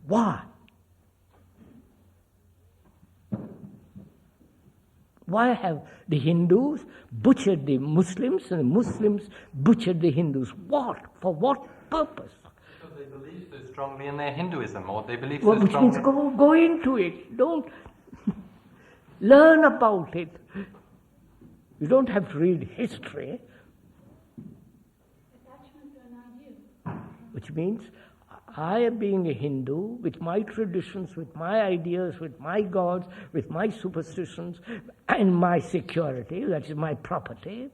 B: Why? Why have the Hindus butchered the Muslims and the Muslims butchered the Hindus? What? For what purpose?
D: Because they believe so strongly in their Hinduism, or they believe
B: Well,
D: so
B: which means
D: strongly...
B: go into it. Don't learn about it. You don't have to read history.
H: Attachment to an idea.
B: Which means I, being a Hindu, with my traditions, with my ideas, with my gods, with my superstitions, and my security, that is my property,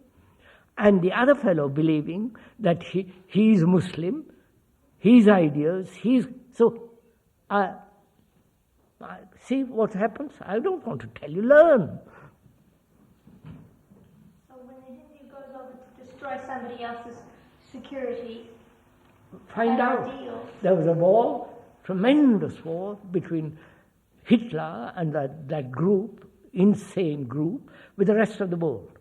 B: and the other fellow believing that he is Muslim, his ideas, so see what happens? I don't want to tell you, learn.
H: So when the Hindu goes over to destroy somebody else's security,
B: Find out.
H: Ideal.
B: There was a war, tremendous war between Hitler and that group, insane group, with the rest of the world.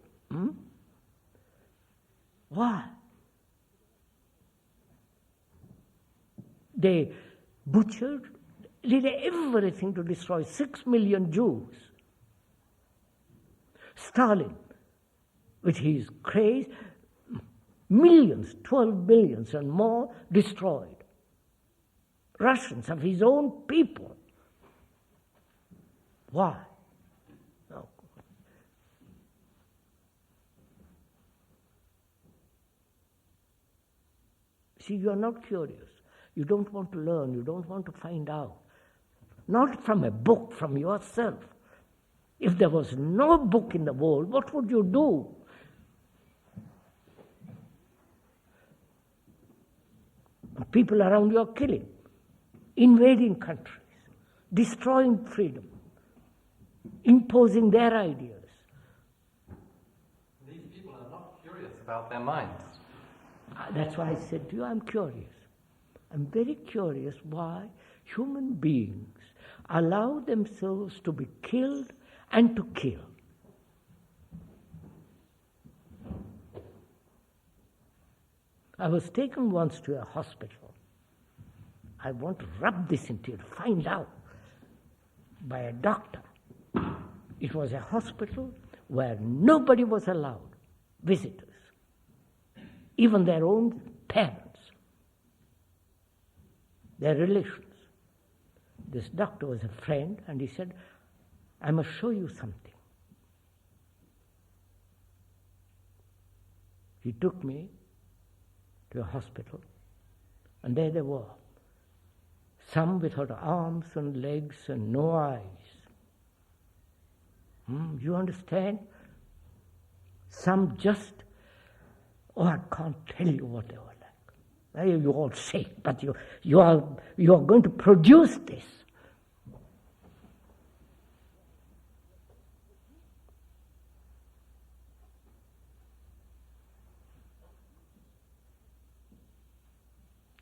B: Why? They butchered, did everything to destroy 6 million Jews. Stalin, with his craze, millions, 12 billions and more destroyed. Russians of his own people. Why? No. See, you are not curious. You don't want to learn. You don't want to find out. Not from a book, from yourself. If there was no book in the world, what would you do? People around you are killing, invading countries, destroying freedom, imposing their ideas.
D: These people are not curious about their minds.
B: That's why I said to you, I'm curious. I'm very curious why human beings allow themselves to be killed and to kill. I was taken once to a hospital. I want to rub this into you to find out, by a doctor. It was a hospital where nobody was allowed, visitors, even their own parents, their relations. This doctor was a friend, and he said, I must show you something. He took me to a hospital, and there they were. Some without arms and legs and no eyes. You understand? Some just, I can't tell you what they were like. You all say, but you are going to produce this.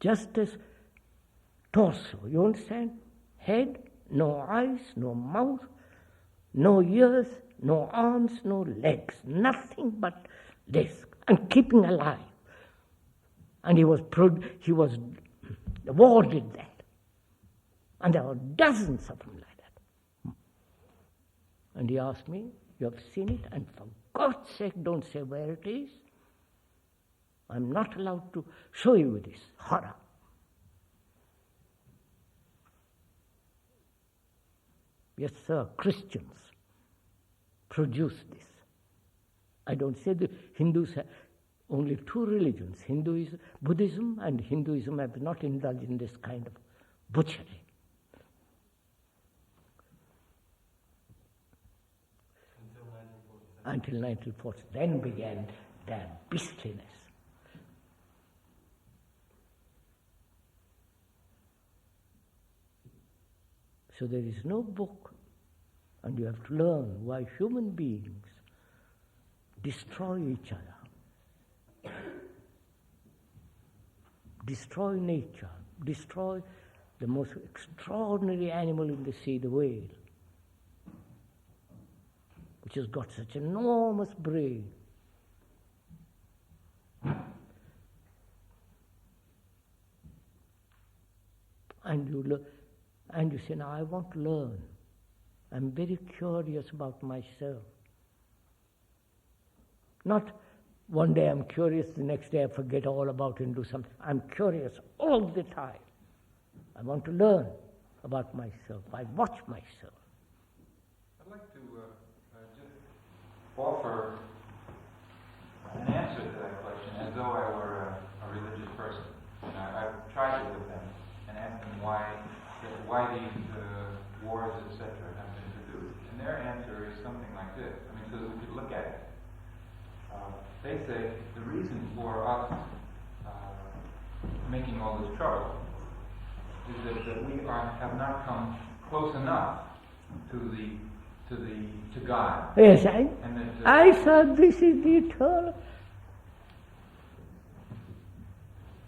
B: Just as torso, you understand? Head, no eyes, no mouth, no ears, no arms, no legs, nothing but this, and keeping alive. And he was awarded that. And there were dozens of them like that. And he asked me, you have seen it, and for God's sake don't say where it is. I'm not allowed to show you this horror. Yes, sir, Christians produce this. I don't say the Hindus have only two religions. Buddhism and Hinduism have not indulged in this kind of butchery. Until 1940. Then began their beastliness. So there is no book, and you have to learn why human beings destroy each other, destroy nature, destroy the most extraordinary animal in the sea, the whale, which has got such an enormous brain. And you say, now I want to learn. I'm very curious about myself. Not one day I'm curious, the next day I forget all about it and do something. I'm curious all the time. I want to learn about myself. I watch myself.
E: I'd like to just offer an answer to that question as though I were a religious person. And I've tried it with them and why these wars, etc., have been produced. And their answer is something like this. I mean, so that we could look at it. They say the reason for us making all this trouble is that we have not come close enough to God.
B: Yes,
E: And that,
B: I thought this is the eternal.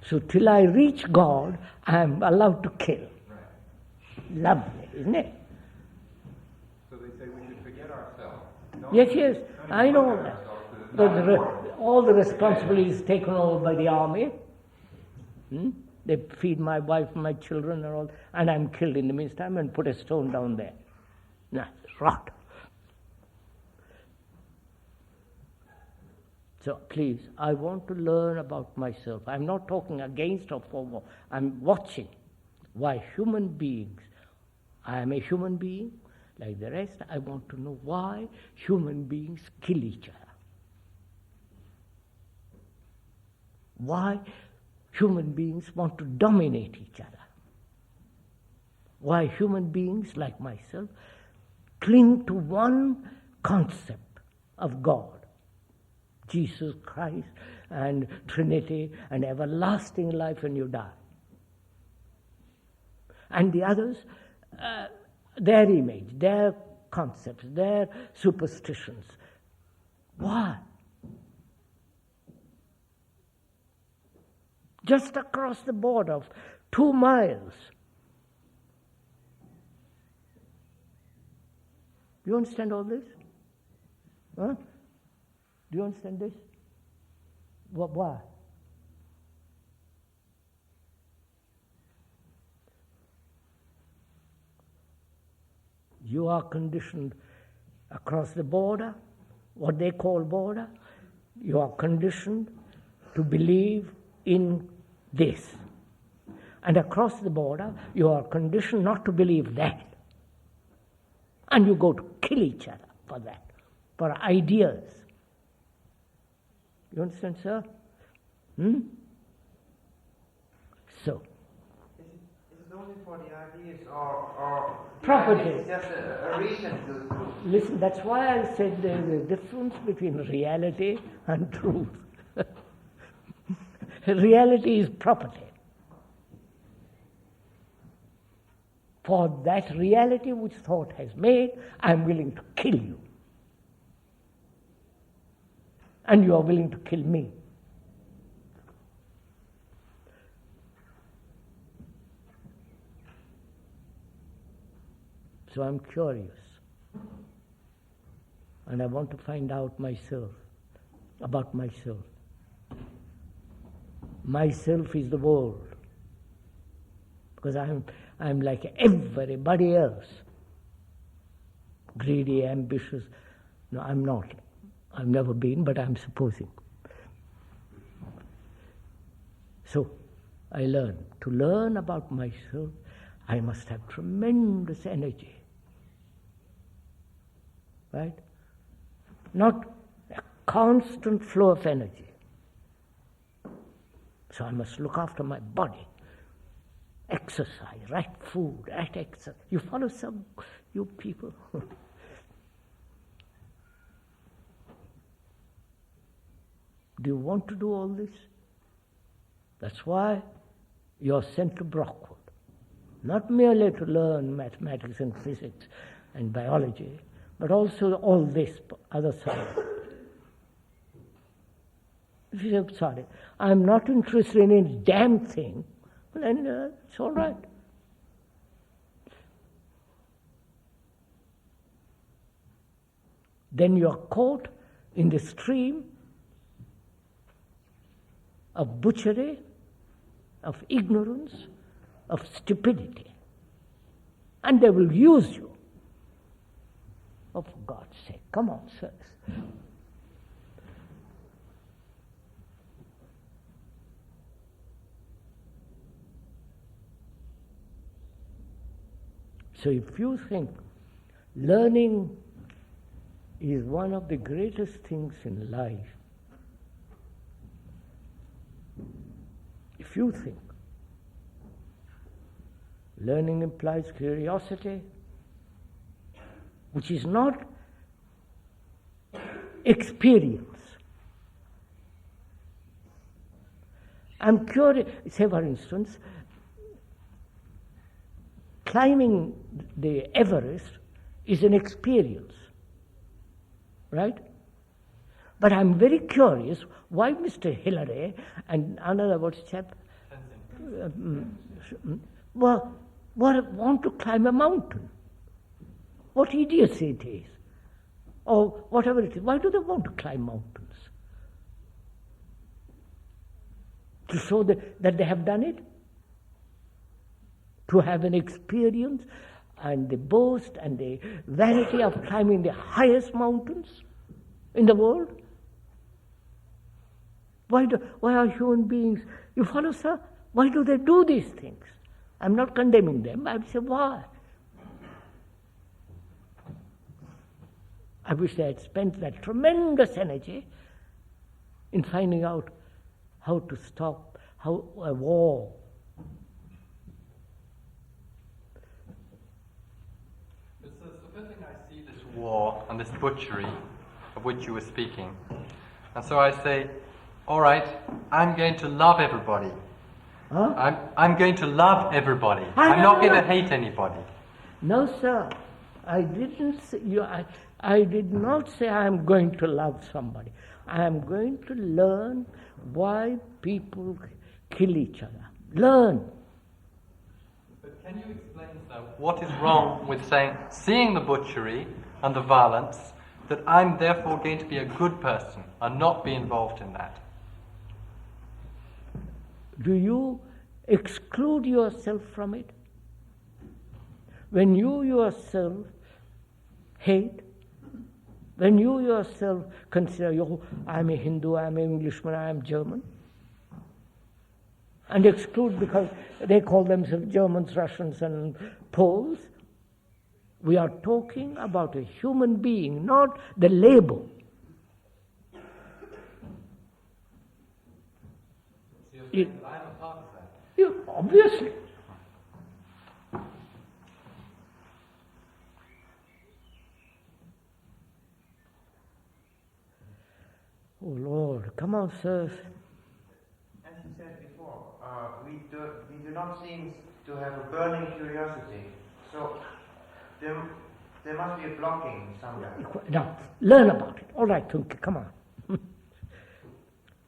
B: So till I reach God, I am allowed to kill.
E: Right.
B: Lovely, isn't it?
E: So they say we should forget ourselves.
B: Yes, I know that. But all the responsibility is taken over by the army. They feed my wife and my children and all, and I'm killed in the meantime and put a stone down there. Nah, rot. So please, I want to learn about myself. I'm not talking against or for. I'm watching why human beings, I am a human being, like the rest. I want to know why human beings kill each other. Why human beings want to dominate each other. Why human beings, like myself, cling to one concept of God. Jesus Christ and Trinity and everlasting life when you die. And the others, their image, their concepts, their superstitions. Why? Just across the border of 2 miles. Do you understand all this? Huh? Do you understand this? Why? You are conditioned across the border, what they call border. You are conditioned to believe in this. And across the border, you are conditioned not to believe that. And you go to kill each other for that, for ideas. You understand, sir? So.
K: Is it only for the ideas or
B: property?
K: It's just a reason to.
B: Listen, that's why I said there is a difference between reality and truth. Reality is property. For that reality which thought has made, I am willing to kill you. And you are willing to kill me. So I'm curious. And I want to find out myself, about myself. Myself is the world. Because I'm like everybody else. Greedy, ambitious. No, I'm not. I've never been, but I'm supposing. So, I learn. To learn about myself, I must have tremendous energy. Right? Not a constant flow of energy. So I must look after my body. Exercise, right food, right exercise. You follow some, you people. Do you want to do all this? That's why you're sent to Brockwood. Not merely to learn mathematics and physics and biology, but also all this other side. If you say, sorry, I'm not interested in any damn thing, then it's all right. Then you're caught in the stream of butchery, of ignorance, of stupidity. And they will use you. Oh, for God's sake, come on, sirs. So if you think learning is one of the greatest things in life, if you think Learning implies curiosity, which is not experience. I'm curious, say for instance, climbing the Everest is an experience, right? But I'm very curious why Mr. Hillary and another, what's chap? Want to climb a mountain. What idiocy it is. Or whatever it is. Why do they want to climb mountains? To show that they have done it? To have an experience and the boast and the vanity of climbing the highest mountains in the world? Why are human beings, you follow, sir? Why do they do these things? I'm not condemning them, I say why? I wish they had spent that tremendous energy in finding out how to stop a war.
D: It's supposing I see this war and this butchery of which you were speaking, and so I say, all right, I'm going to love everybody.
B: Huh?
D: I'm going to love everybody. I'm not going to hate anybody.
B: No, sir. I didn't say I did not say I'm going to love somebody. I am going to learn why people kill each other. Learn.
D: But can you explain, sir, what is wrong with seeing the butchery and the violence, that I'm therefore going to be a good person and not be involved in that?
B: Do you exclude yourself from it? When you yourself hate, when you yourself consider, I'm a Hindu, I'm an Englishman, I'm German, and exclude because they call themselves Germans, Russians, and Poles, we are talking about a human being, not the label.
D: I'm a part of that.
B: Obviously. Oh Lord, come on, sirs.
K: As you said before, we do not seem to have a burning curiosity. So there must be a blocking somewhere.
B: Now, learn about it. All right, Tunki, come on.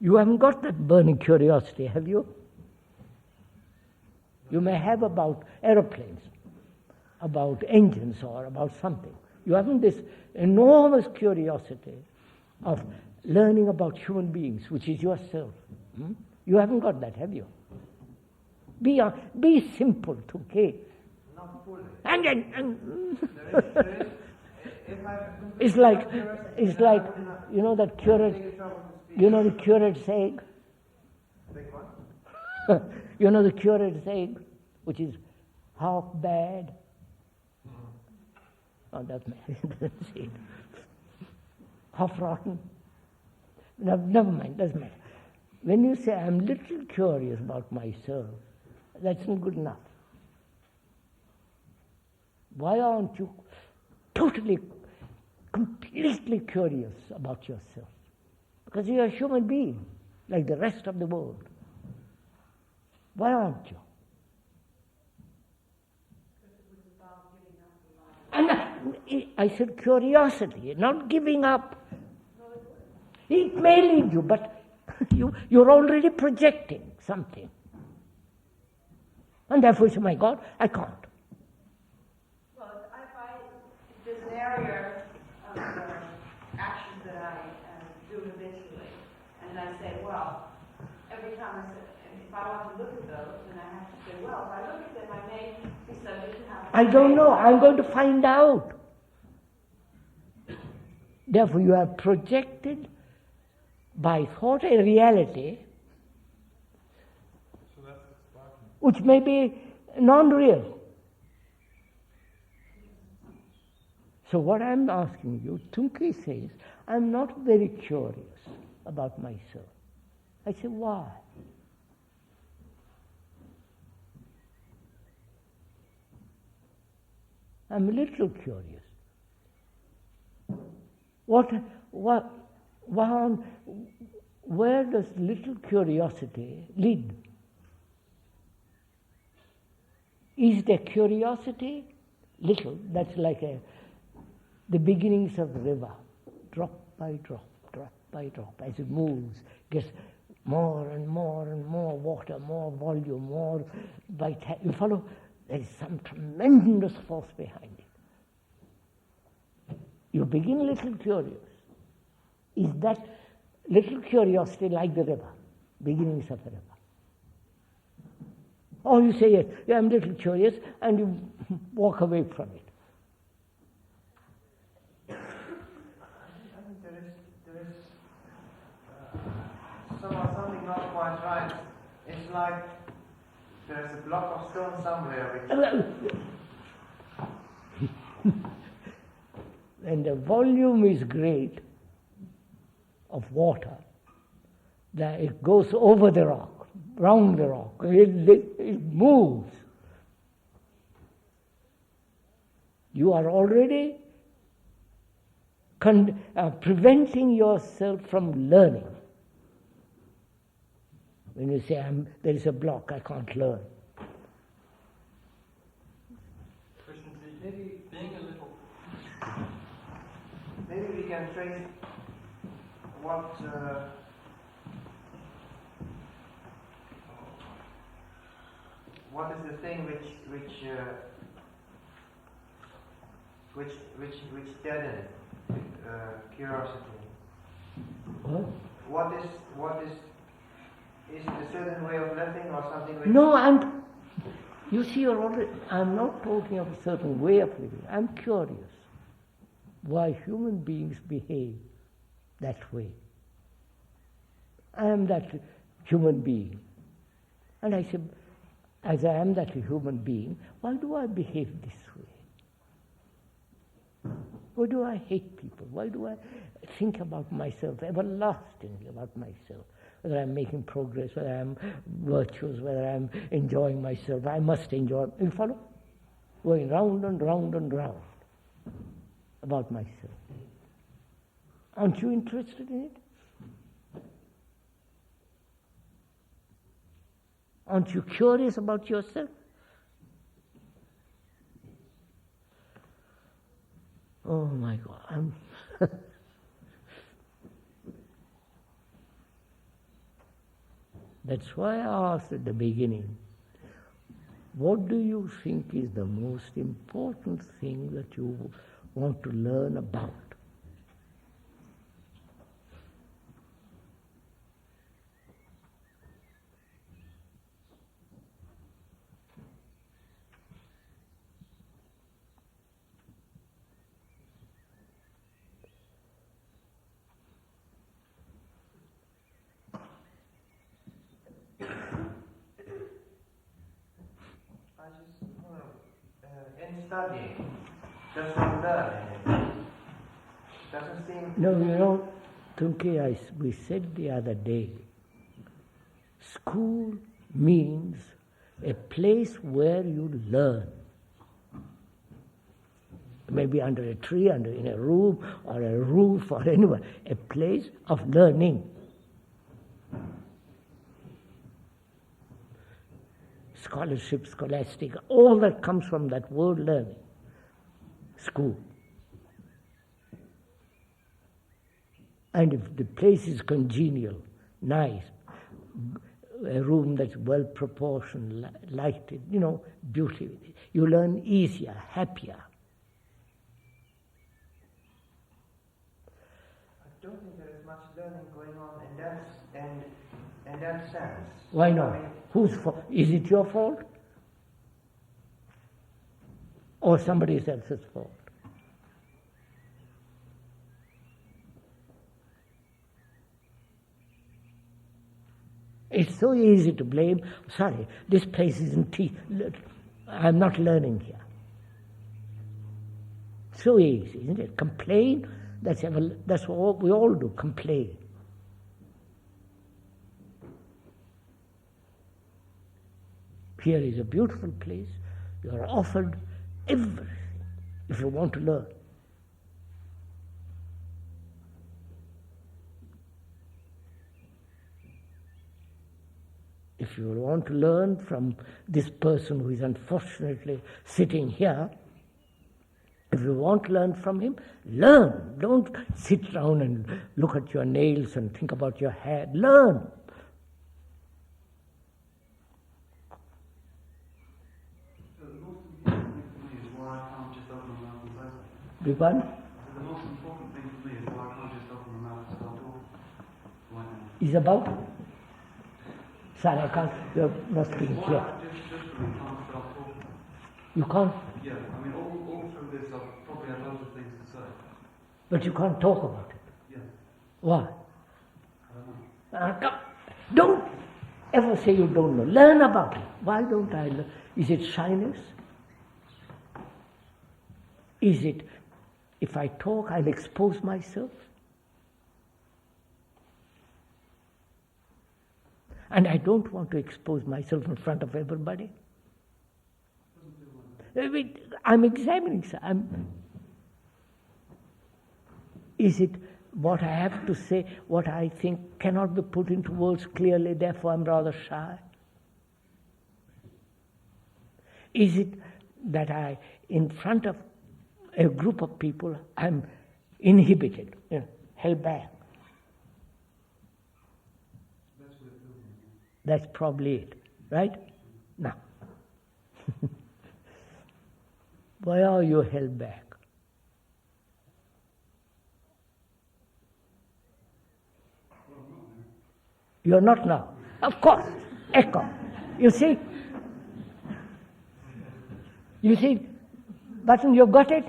B: You haven't got that burning curiosity, have you? You may have about aeroplanes, about engines, or about something. You haven't this enormous curiosity of learning about human beings, which is yourself. You haven't got that, have you? Be simple, Tunki.
K: Not fully.
B: It's like you know that the curate's egg. You know the curate's egg, which is half bad. Oh, doesn't matter. Half rotten. No, never mind, doesn't matter. When you say I'm little curious about myself, that's not good enough. Why aren't you totally, completely curious about yourself? Because you're a human being, like the rest of the world. Why aren't you? And I said curiosity, not giving up. It may lead you, but you're already projecting something. And therefore, you say, my God, I can't.
I: Well, if there's an area of actions that I do habitually, and I say, well, every time I say, if I want to look at those, then I have to say, well, if I look at them, I may be subject to have.
B: I don't know. I'm going to find out. Therefore, you have projected by thought a reality which may be non-real. So what I'm asking you, Tunki says, I'm not very curious about myself. I say, why? I'm a little curious. Where does little curiosity lead? Is there curiosity? Little, that's like the beginnings of the river, drop by drop, as it moves, gets more and more and more water, more volume, more vitality. You follow? There is some tremendous force behind it. You begin a little curious. Is that little curiosity like the river, beginnings of the river? Or you say, yes, yeah, I'm a little curious, and you walk away from it.
K: I think there is something not quite right. It's like there's a block of stone somewhere which...
B: When the volume is great of water, that it goes over the rock, round the rock, it moves. You are already preventing yourself from learning. When you say, there is a block, I can't learn.
D: Maybe being a little...
K: Maybe we can trace what is the thing which deadens curiosity? What is it a certain way of living or something which...
B: No, you see, I'm not talking of a certain way of living. I'm curious why human beings behave that way. I am that human being. And I said, as I am that human being, why do I behave this way? Why do I hate people? Why do I think about myself, everlastingly about myself? Whether I'm making progress, whether I'm virtuous, whether I'm enjoying myself. I must enjoy. You follow? Going round and round and round about myself. Aren't you interested in it? Aren't you curious about yourself? Oh my God, That's why I asked at the beginning, what do you think is the most important thing that you want to learn about?
K: In studying, just from learning, doesn't seem...
B: No, Tunke, we said the other day, school means a place where you learn. Maybe under a tree, in a room, or a roof, or anywhere. A place of learning. Scholarship, scholastic, all that comes from that word learning. School. And if the place is congenial, nice, a room that's well proportioned, lighted, beauty, you learn easier, happier.
K: I don't think there is much learning going on in that sense.
B: Why not? Whose fault? Is it your fault? Or somebody else's fault? It's so easy to blame. Sorry, this place isn't I'm not learning here. So easy, isn't it? Complain, that's what we all do, complain. Here is a beautiful place. You are offered everything. if you want to learn. If you want to learn from this person who is unfortunately sitting here, if you want to learn from him, learn. Don't sit down and look at your nails and think about your hair. Learn. Big one?
L: The most important thing for me is why I can't just open my mouth and start talking.
B: Is about? Sorry, I can't. You're not speaking clear.
L: Just really can't start talking.
B: You can't?
L: Yeah, I mean, all through this, I'll probably have loads of things to say.
B: But you can't talk about it.
L: Yeah.
B: Why?
L: I don't know.
B: Don't ever say you don't know. Learn about it. Why don't I learn? Is it shyness? Is it, if I talk, I'll expose myself? And I don't want to expose myself in front of everybody. I'm examining. Is it what I have to say, what I think cannot be put into words clearly, therefore I'm rather shy? Is it that I, in front of a group of people, I'm inhibited, held back? That's probably it, right? Now, why are you held back? You're not now. Of course, echo. You see? You see, Button, you got it?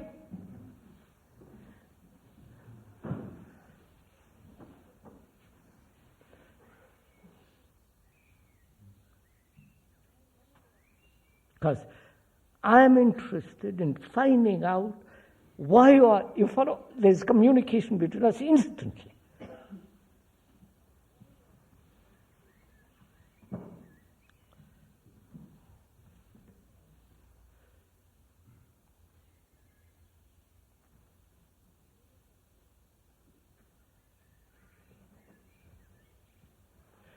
B: Because I'm interested in finding out why you follow, there's communication between us instantly.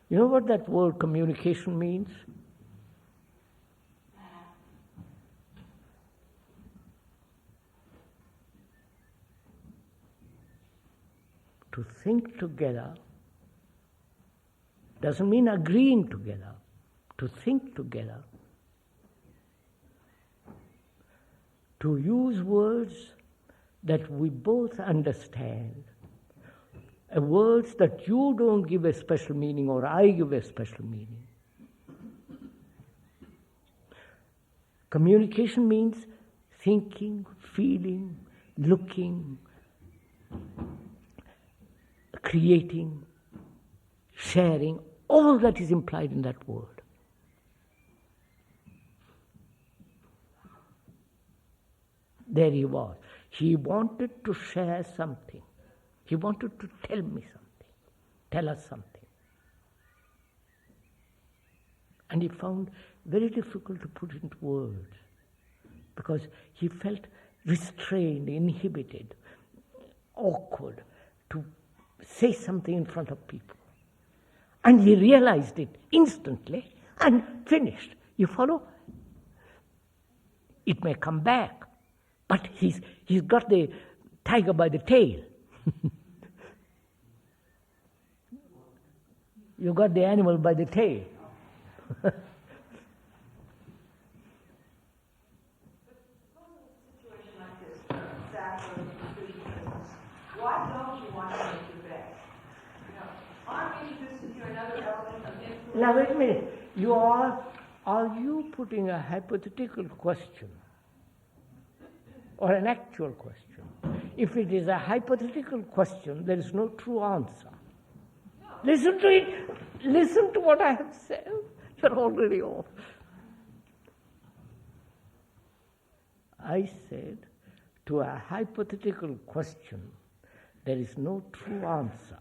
B: You know what that word communication means? To think together doesn't mean agreeing together. To think together, to use words that we both understand, words that you don't give a special meaning or I give a special meaning. Communication means thinking, feeling, looking, creating, sharing, all that is implied in that word. There he was. He wanted to share something. He wanted to tell me something, tell us something. And he found very difficult to put into words because he felt restrained, inhibited, awkward to say something in front of people. And he realized it instantly and finished. You follow? It may come back, but he's got the tiger by the tail. You got the animal by the tail.
I: Why don't you want to make your bed? Aren't we introducing here another element of influence?
B: Now wait a minute. Are you putting a hypothetical question or an actual question? If it is a hypothetical question, there is no true answer. No. Listen to it. Listen to what I have said. You're already off. I said, to a hypothetical question, there is no true answer.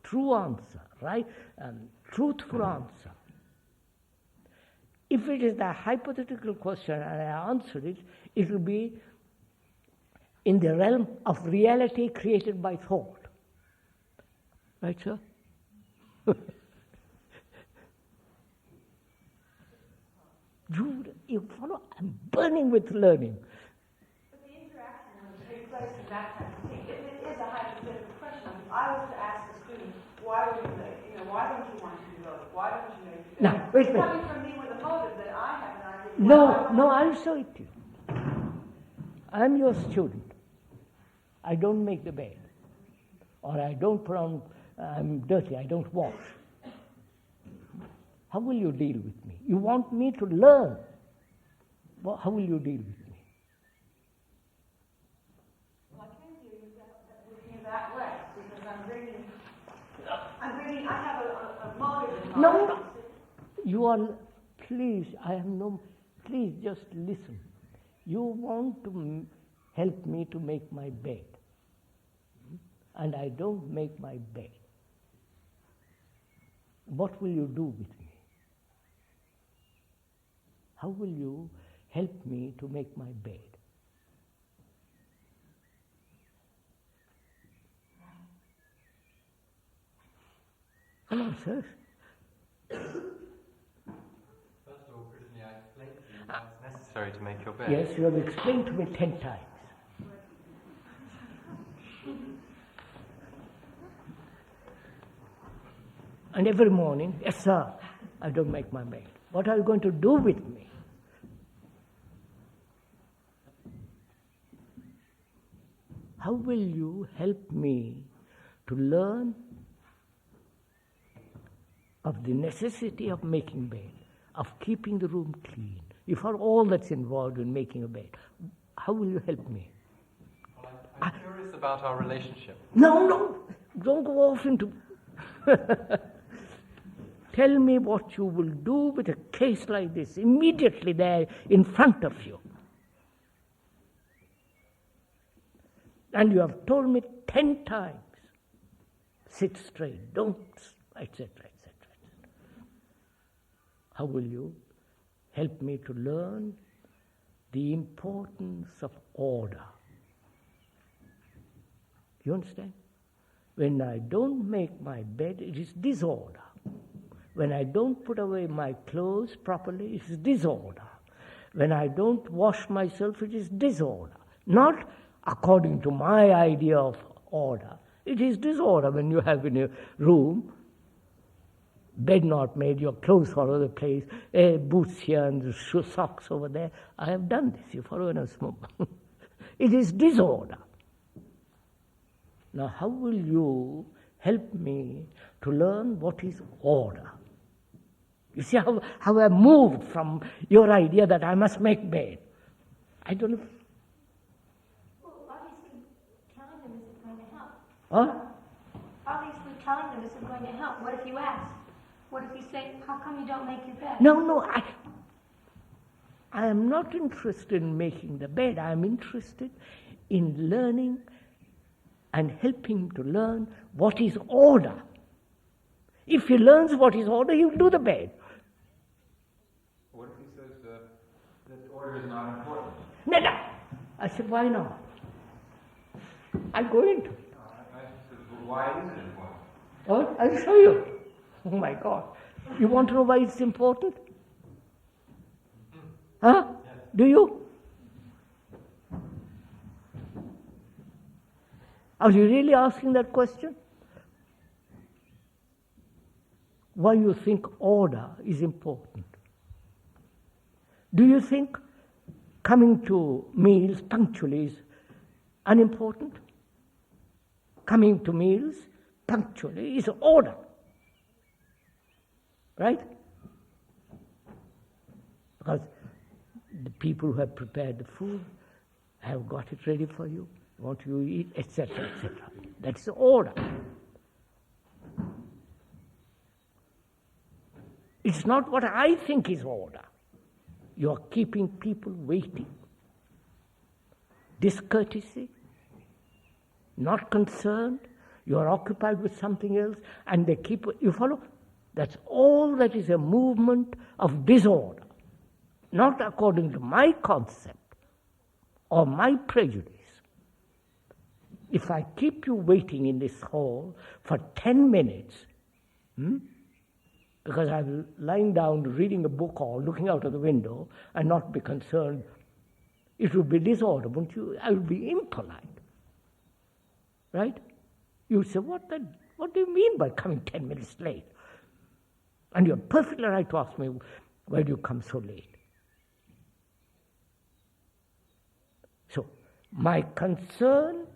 B: True answer, right? Truthful answer. If it is the hypothetical question and I answer it, it will be in the realm of reality created by thought. Right, sir? You follow? I'm burning with learning.
I: But the interaction would take place in that kind of thing. It is a hypothetical question. If I was to ask a student, why would you make, why don't you want to be voted? Why don't you make it?
B: Now, wait a minute.
I: Coming from me with a motive that I have an idea.
B: No, I'll show it to you. I'm your student. I don't make the bed. Or I don't put on, I'm dirty, I don't wash. How will you deal with me? You want me to learn. Well, how will you deal with me?
I: Well, I can't deal with you that way, because I have a motive in mind.
B: No. You are, please, please just listen. You want to help me to make my bed. And I don't make my bed. What will you do with me? How will you help me to make my bed? Hello, sir.
D: First of all, Krishna, I explained to you what's necessary to make your bed.
B: Yes, you have explained to me 10 times. And every morning, yes, sir, I don't make my bed. What are you going to do with me? How will you help me to learn of the necessity of making bed, of keeping the room clean, for all that's involved in making a bed? How will you help me?
D: Well, I'm curious about our relationship.
B: No, don't go off into... Tell me what you will do with a case like this, immediately there in front of you. And you have told me 10 times, sit straight, don't, etc., etc. How will you help me to learn the importance of order? You understand? When I don't make my bed, it is disorder. When I don't put away my clothes properly, it is disorder. When I don't wash myself, it is disorder. Not according to my idea of order. It is disorder when you have in a room, bed not made, your clothes all over the place, boots here and socks over there. I have done this, you follow, when I smoke. It is disorder. Now, how will you help me to learn what is order? You see how I moved from your idea that I must make bed. I don't know.
H: Well, obviously, telling them isn't going to help.
B: Huh?
H: Obviously, telling them isn't going to help. What if you ask? What if you say, how come you don't make your bed?
B: No, I am not interested in making the bed. I am interested in learning and helping to learn what is order. If he learns what is order, he will do the bed.
E: What if he says that order is not important?
B: No. I said, why not? I'll go into it.
E: I said, well, why is it important?
B: Oh, I'll show you. Oh my God. You want to know why it's important? Huh? Yes. Do you? Are you really asking that question? Why you think order is important? Do you think coming to meals punctually is unimportant? Coming to meals punctually is order. Right? Because the people who have prepared the food have got it ready for you, want you to eat, etc., etc. That's order. It's not what I think is order. You are keeping people waiting. Discourtesy, not concerned. You are occupied with something else, and they keep, you follow? That's all that is a movement of disorder. not according to my concept or my prejudice. If I keep you waiting in this hall for 10 minutes, because I'm lying down reading a book or looking out of the window and not be concerned, it would be disorder, wouldn't you? I would be impolite. Right? You say, what do you mean by coming 10 minutes late? And you're perfectly right to ask me, why do you come so late? So, my concern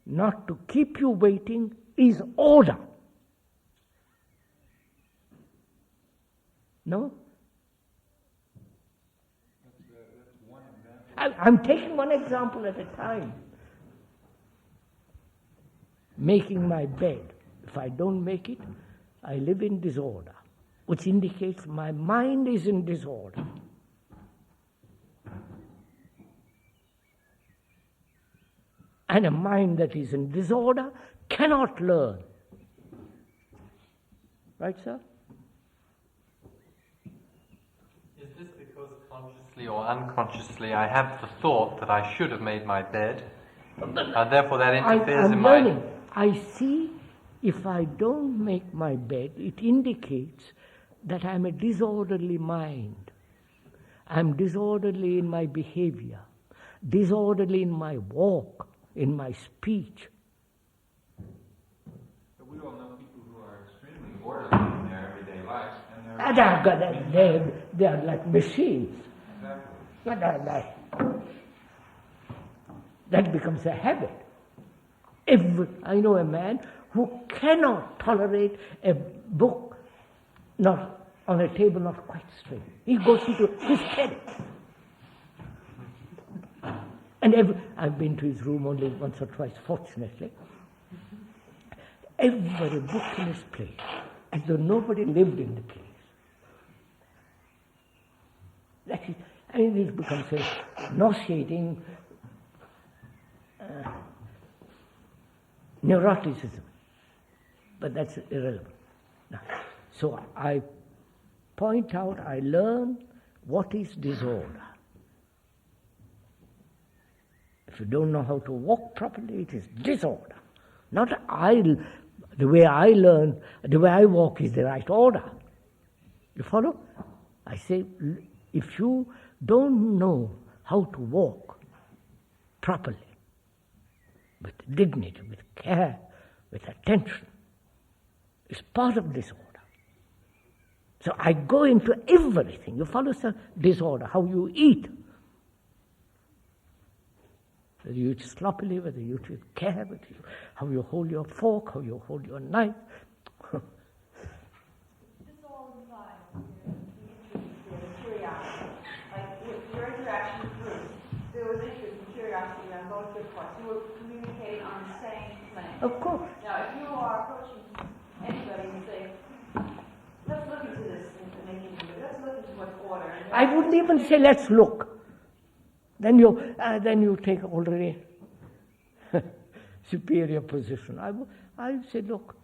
B: not to keep you waiting is order. No?
E: That's one example.
B: I'm taking one example at a time. Making my bed. If I don't make it, I live in disorder, which indicates my mind is in disorder. And a mind that is in disorder cannot learn. Right, sir?
D: Is this because consciously or unconsciously I have the thought that I should have made my bed, and therefore that interferes in my...
B: learning. I see if I don't make my bed, it indicates that I'm a disorderly mind. I'm disorderly in my behavior, disorderly in my walk, in my speech.
E: But we all know people who are extremely orderly in their everyday life, and
B: they are like machines.
E: Exactly.
B: That becomes a habit. I know a man who cannot tolerate a book not on a table not quite straight. He goes into hysterics. And I've been to his room only once or twice, fortunately. Every book in his place, as though nobody lived in the place. That is, this becomes a nauseating neuroticism. But that's irrelevant. Now, so I point out, I learn what is disorder. If you don't know how to walk properly, it is disorder. Not the way I learn, the way I walk is the right order. You follow? I say, if you don't know how to walk properly, with dignity, with care, with attention, it's part of disorder. So I go into everything. You follow, sir? Disorder, how you eat. Whether you eat sloppily, whether you eat with care, how you hold your fork, how you hold your knife.
I: This all implies the interest in curiosity. Like with your interaction with Bruce, there was interest and curiosity on both your parts. You were communicating on the same plane.
B: Of course.
I: Now, if you are approaching anybody and say, let's look into this and make it, let's look into what's order.
B: I wouldn't even say, let's look. Then you take already superior position. I say, look,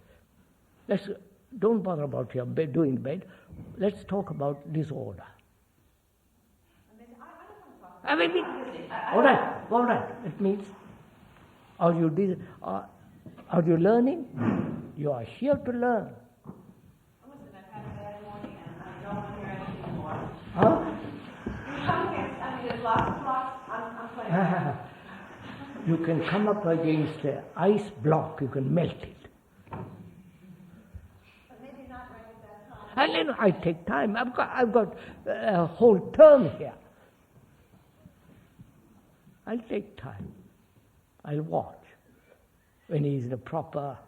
B: don't bother about your bed, doing bed. Let's talk about disorder. All right. It means, are you learning? You are here to learn.
I: Listen, I've had a bad morning and I don't want to hear anything anymore.
B: Huh?
I: There's lots of blocks. I'm playing.
B: You can come up against the ice block, you can melt it.
I: But maybe not right at that time.
B: And then I take time. I've got a whole term here. I'll take time. I'll watch. When he's in a proper,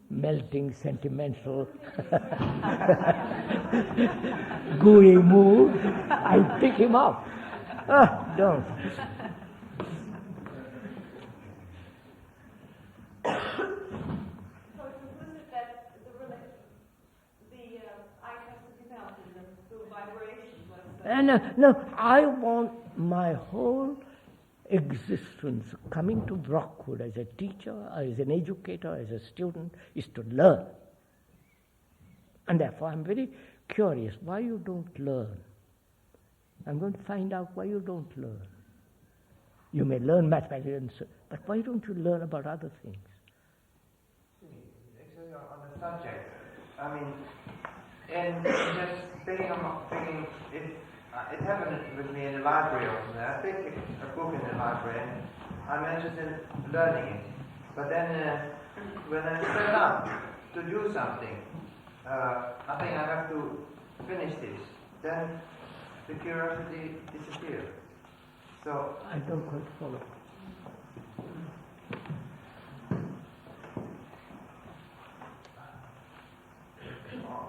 B: melting, sentimental, gooey mood, I'll pick him up. Don't.
I: So it's implicit that the ice has to be melted through vibrations.
B: No, I want my whole existence coming to Brockwood as a teacher, as an educator, as a student, is to learn. And therefore I'm very curious why you don't learn. I'm going to find out why you don't learn. You may learn mathematics, but why don't you learn about other things?
K: Actually, on the subject, I mean, in just thinking, it happened with me in the library also. I picked a book in the library and I'm interested in learning it. But then when I set up to do something, I think I have to finish this. Then the curiosity disappears. So
B: I don't quite follow.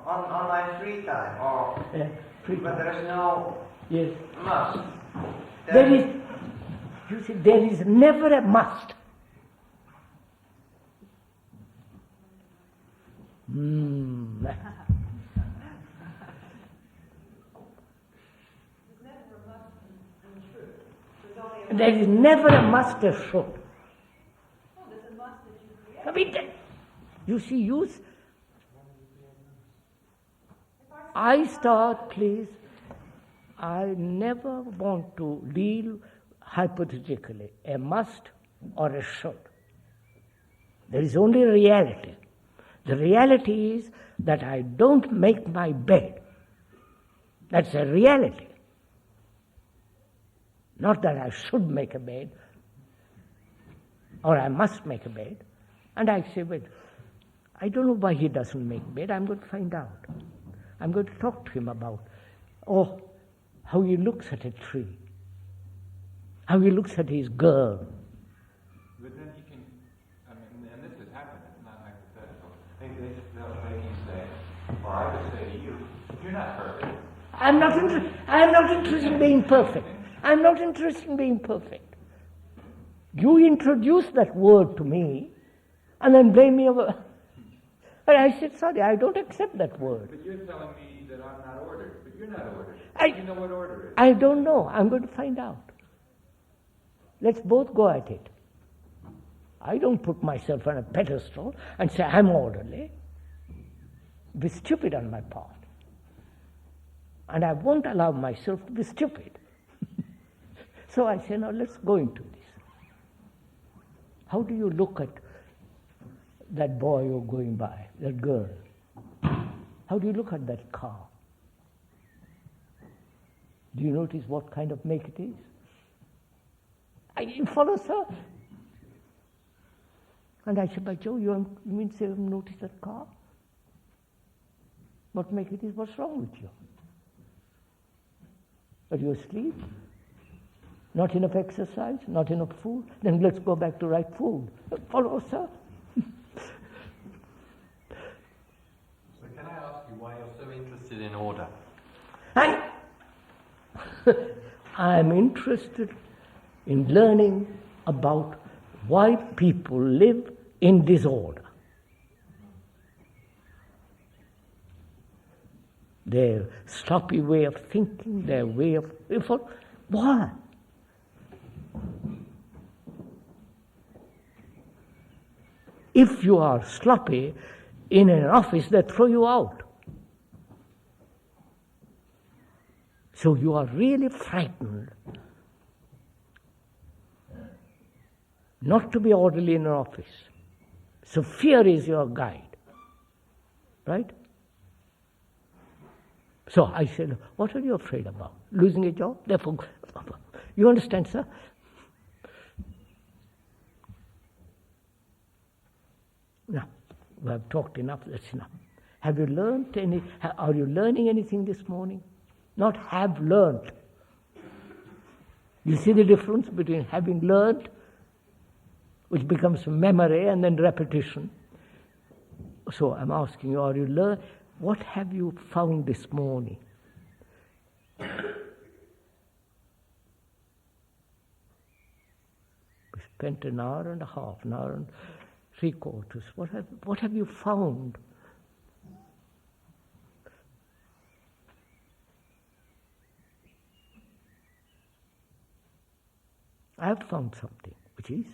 K: on my free time, or but there is no must.
B: There is, you see, there is never a must. There is never a must or should.
I: Oh, there's a must that you create.
B: I mean, you see, I start, please. I never want to deal hypothetically, a must or a should. There is only reality. The reality is that I don't make my bed. That's a reality. Not that I should make a bed or I must make a bed. And I say, well, I don't know why he doesn't make bed. I'm going to find out. I'm going to talk to him about, how he looks at a tree, how he looks at his girl.
E: But then he can, I mean, and this has happened, it's not hypothetical. They can say, or I would say to you, you're not perfect.
B: I'm not interested in being perfect. I'm not interested in being perfect. You introduce that word to me and then blame me over. And I said, sorry, I don't accept that word.
E: But you're telling me that I'm not ordered, but you're not ordered. You know what order is.
B: I don't know. I'm going to find out. Let's both go at it. I don't put myself on a pedestal and say, I'm orderly. It'd be stupid on my part. And I won't allow myself to be stupid. So I say, now let's go into this. How do you look at that boy you're going by, that girl? How do you look at that car? Do you notice what kind of make it is? You follow, sir? And I said, by Joe, you mean to say you haven't noticed that car? What make it is? What's wrong with you? Are you asleep? Not enough exercise? Not enough food? Then let's go back to right food. Follow, sir?
D: So can I ask you why you're so interested in order?
B: I'm interested in learning about why people live in disorder. Their sloppy way of thinking, their way of effort. Why? If you are sloppy in an office, they throw you out. So you are really frightened not to be orderly in an office. So fear is your guide. Right? So I said, what are you afraid about? Losing a job? Therefore, you understand, sir? Now, we have talked enough, that's enough. Have you learned are you learning anything this morning? Not have learned. You see the difference between having learned, which becomes memory and then repetition. So I'm asking you, are you what have you found this morning? We spent an hour and a half, an hour and 3/4. What have you found? I have found something, which is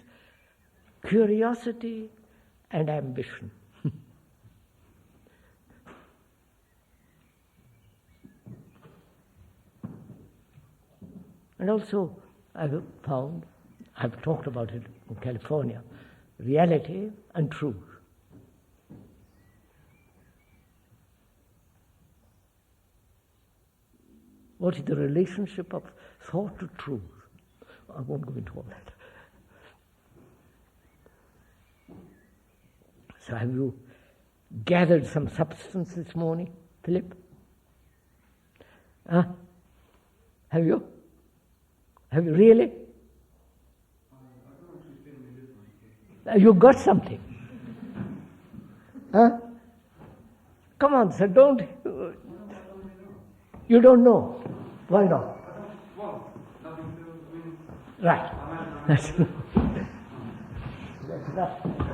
B: curiosity and ambition. And also, I've found, I've talked about it in California, reality and truth. What is the relationship of thought to truth? I won't go into all that. So have you gathered some substance this morning, Philip? Huh? Have you? Have you really? You got something? Huh? Come on, sir, don't. You don't know. Why not? Right. That's enough.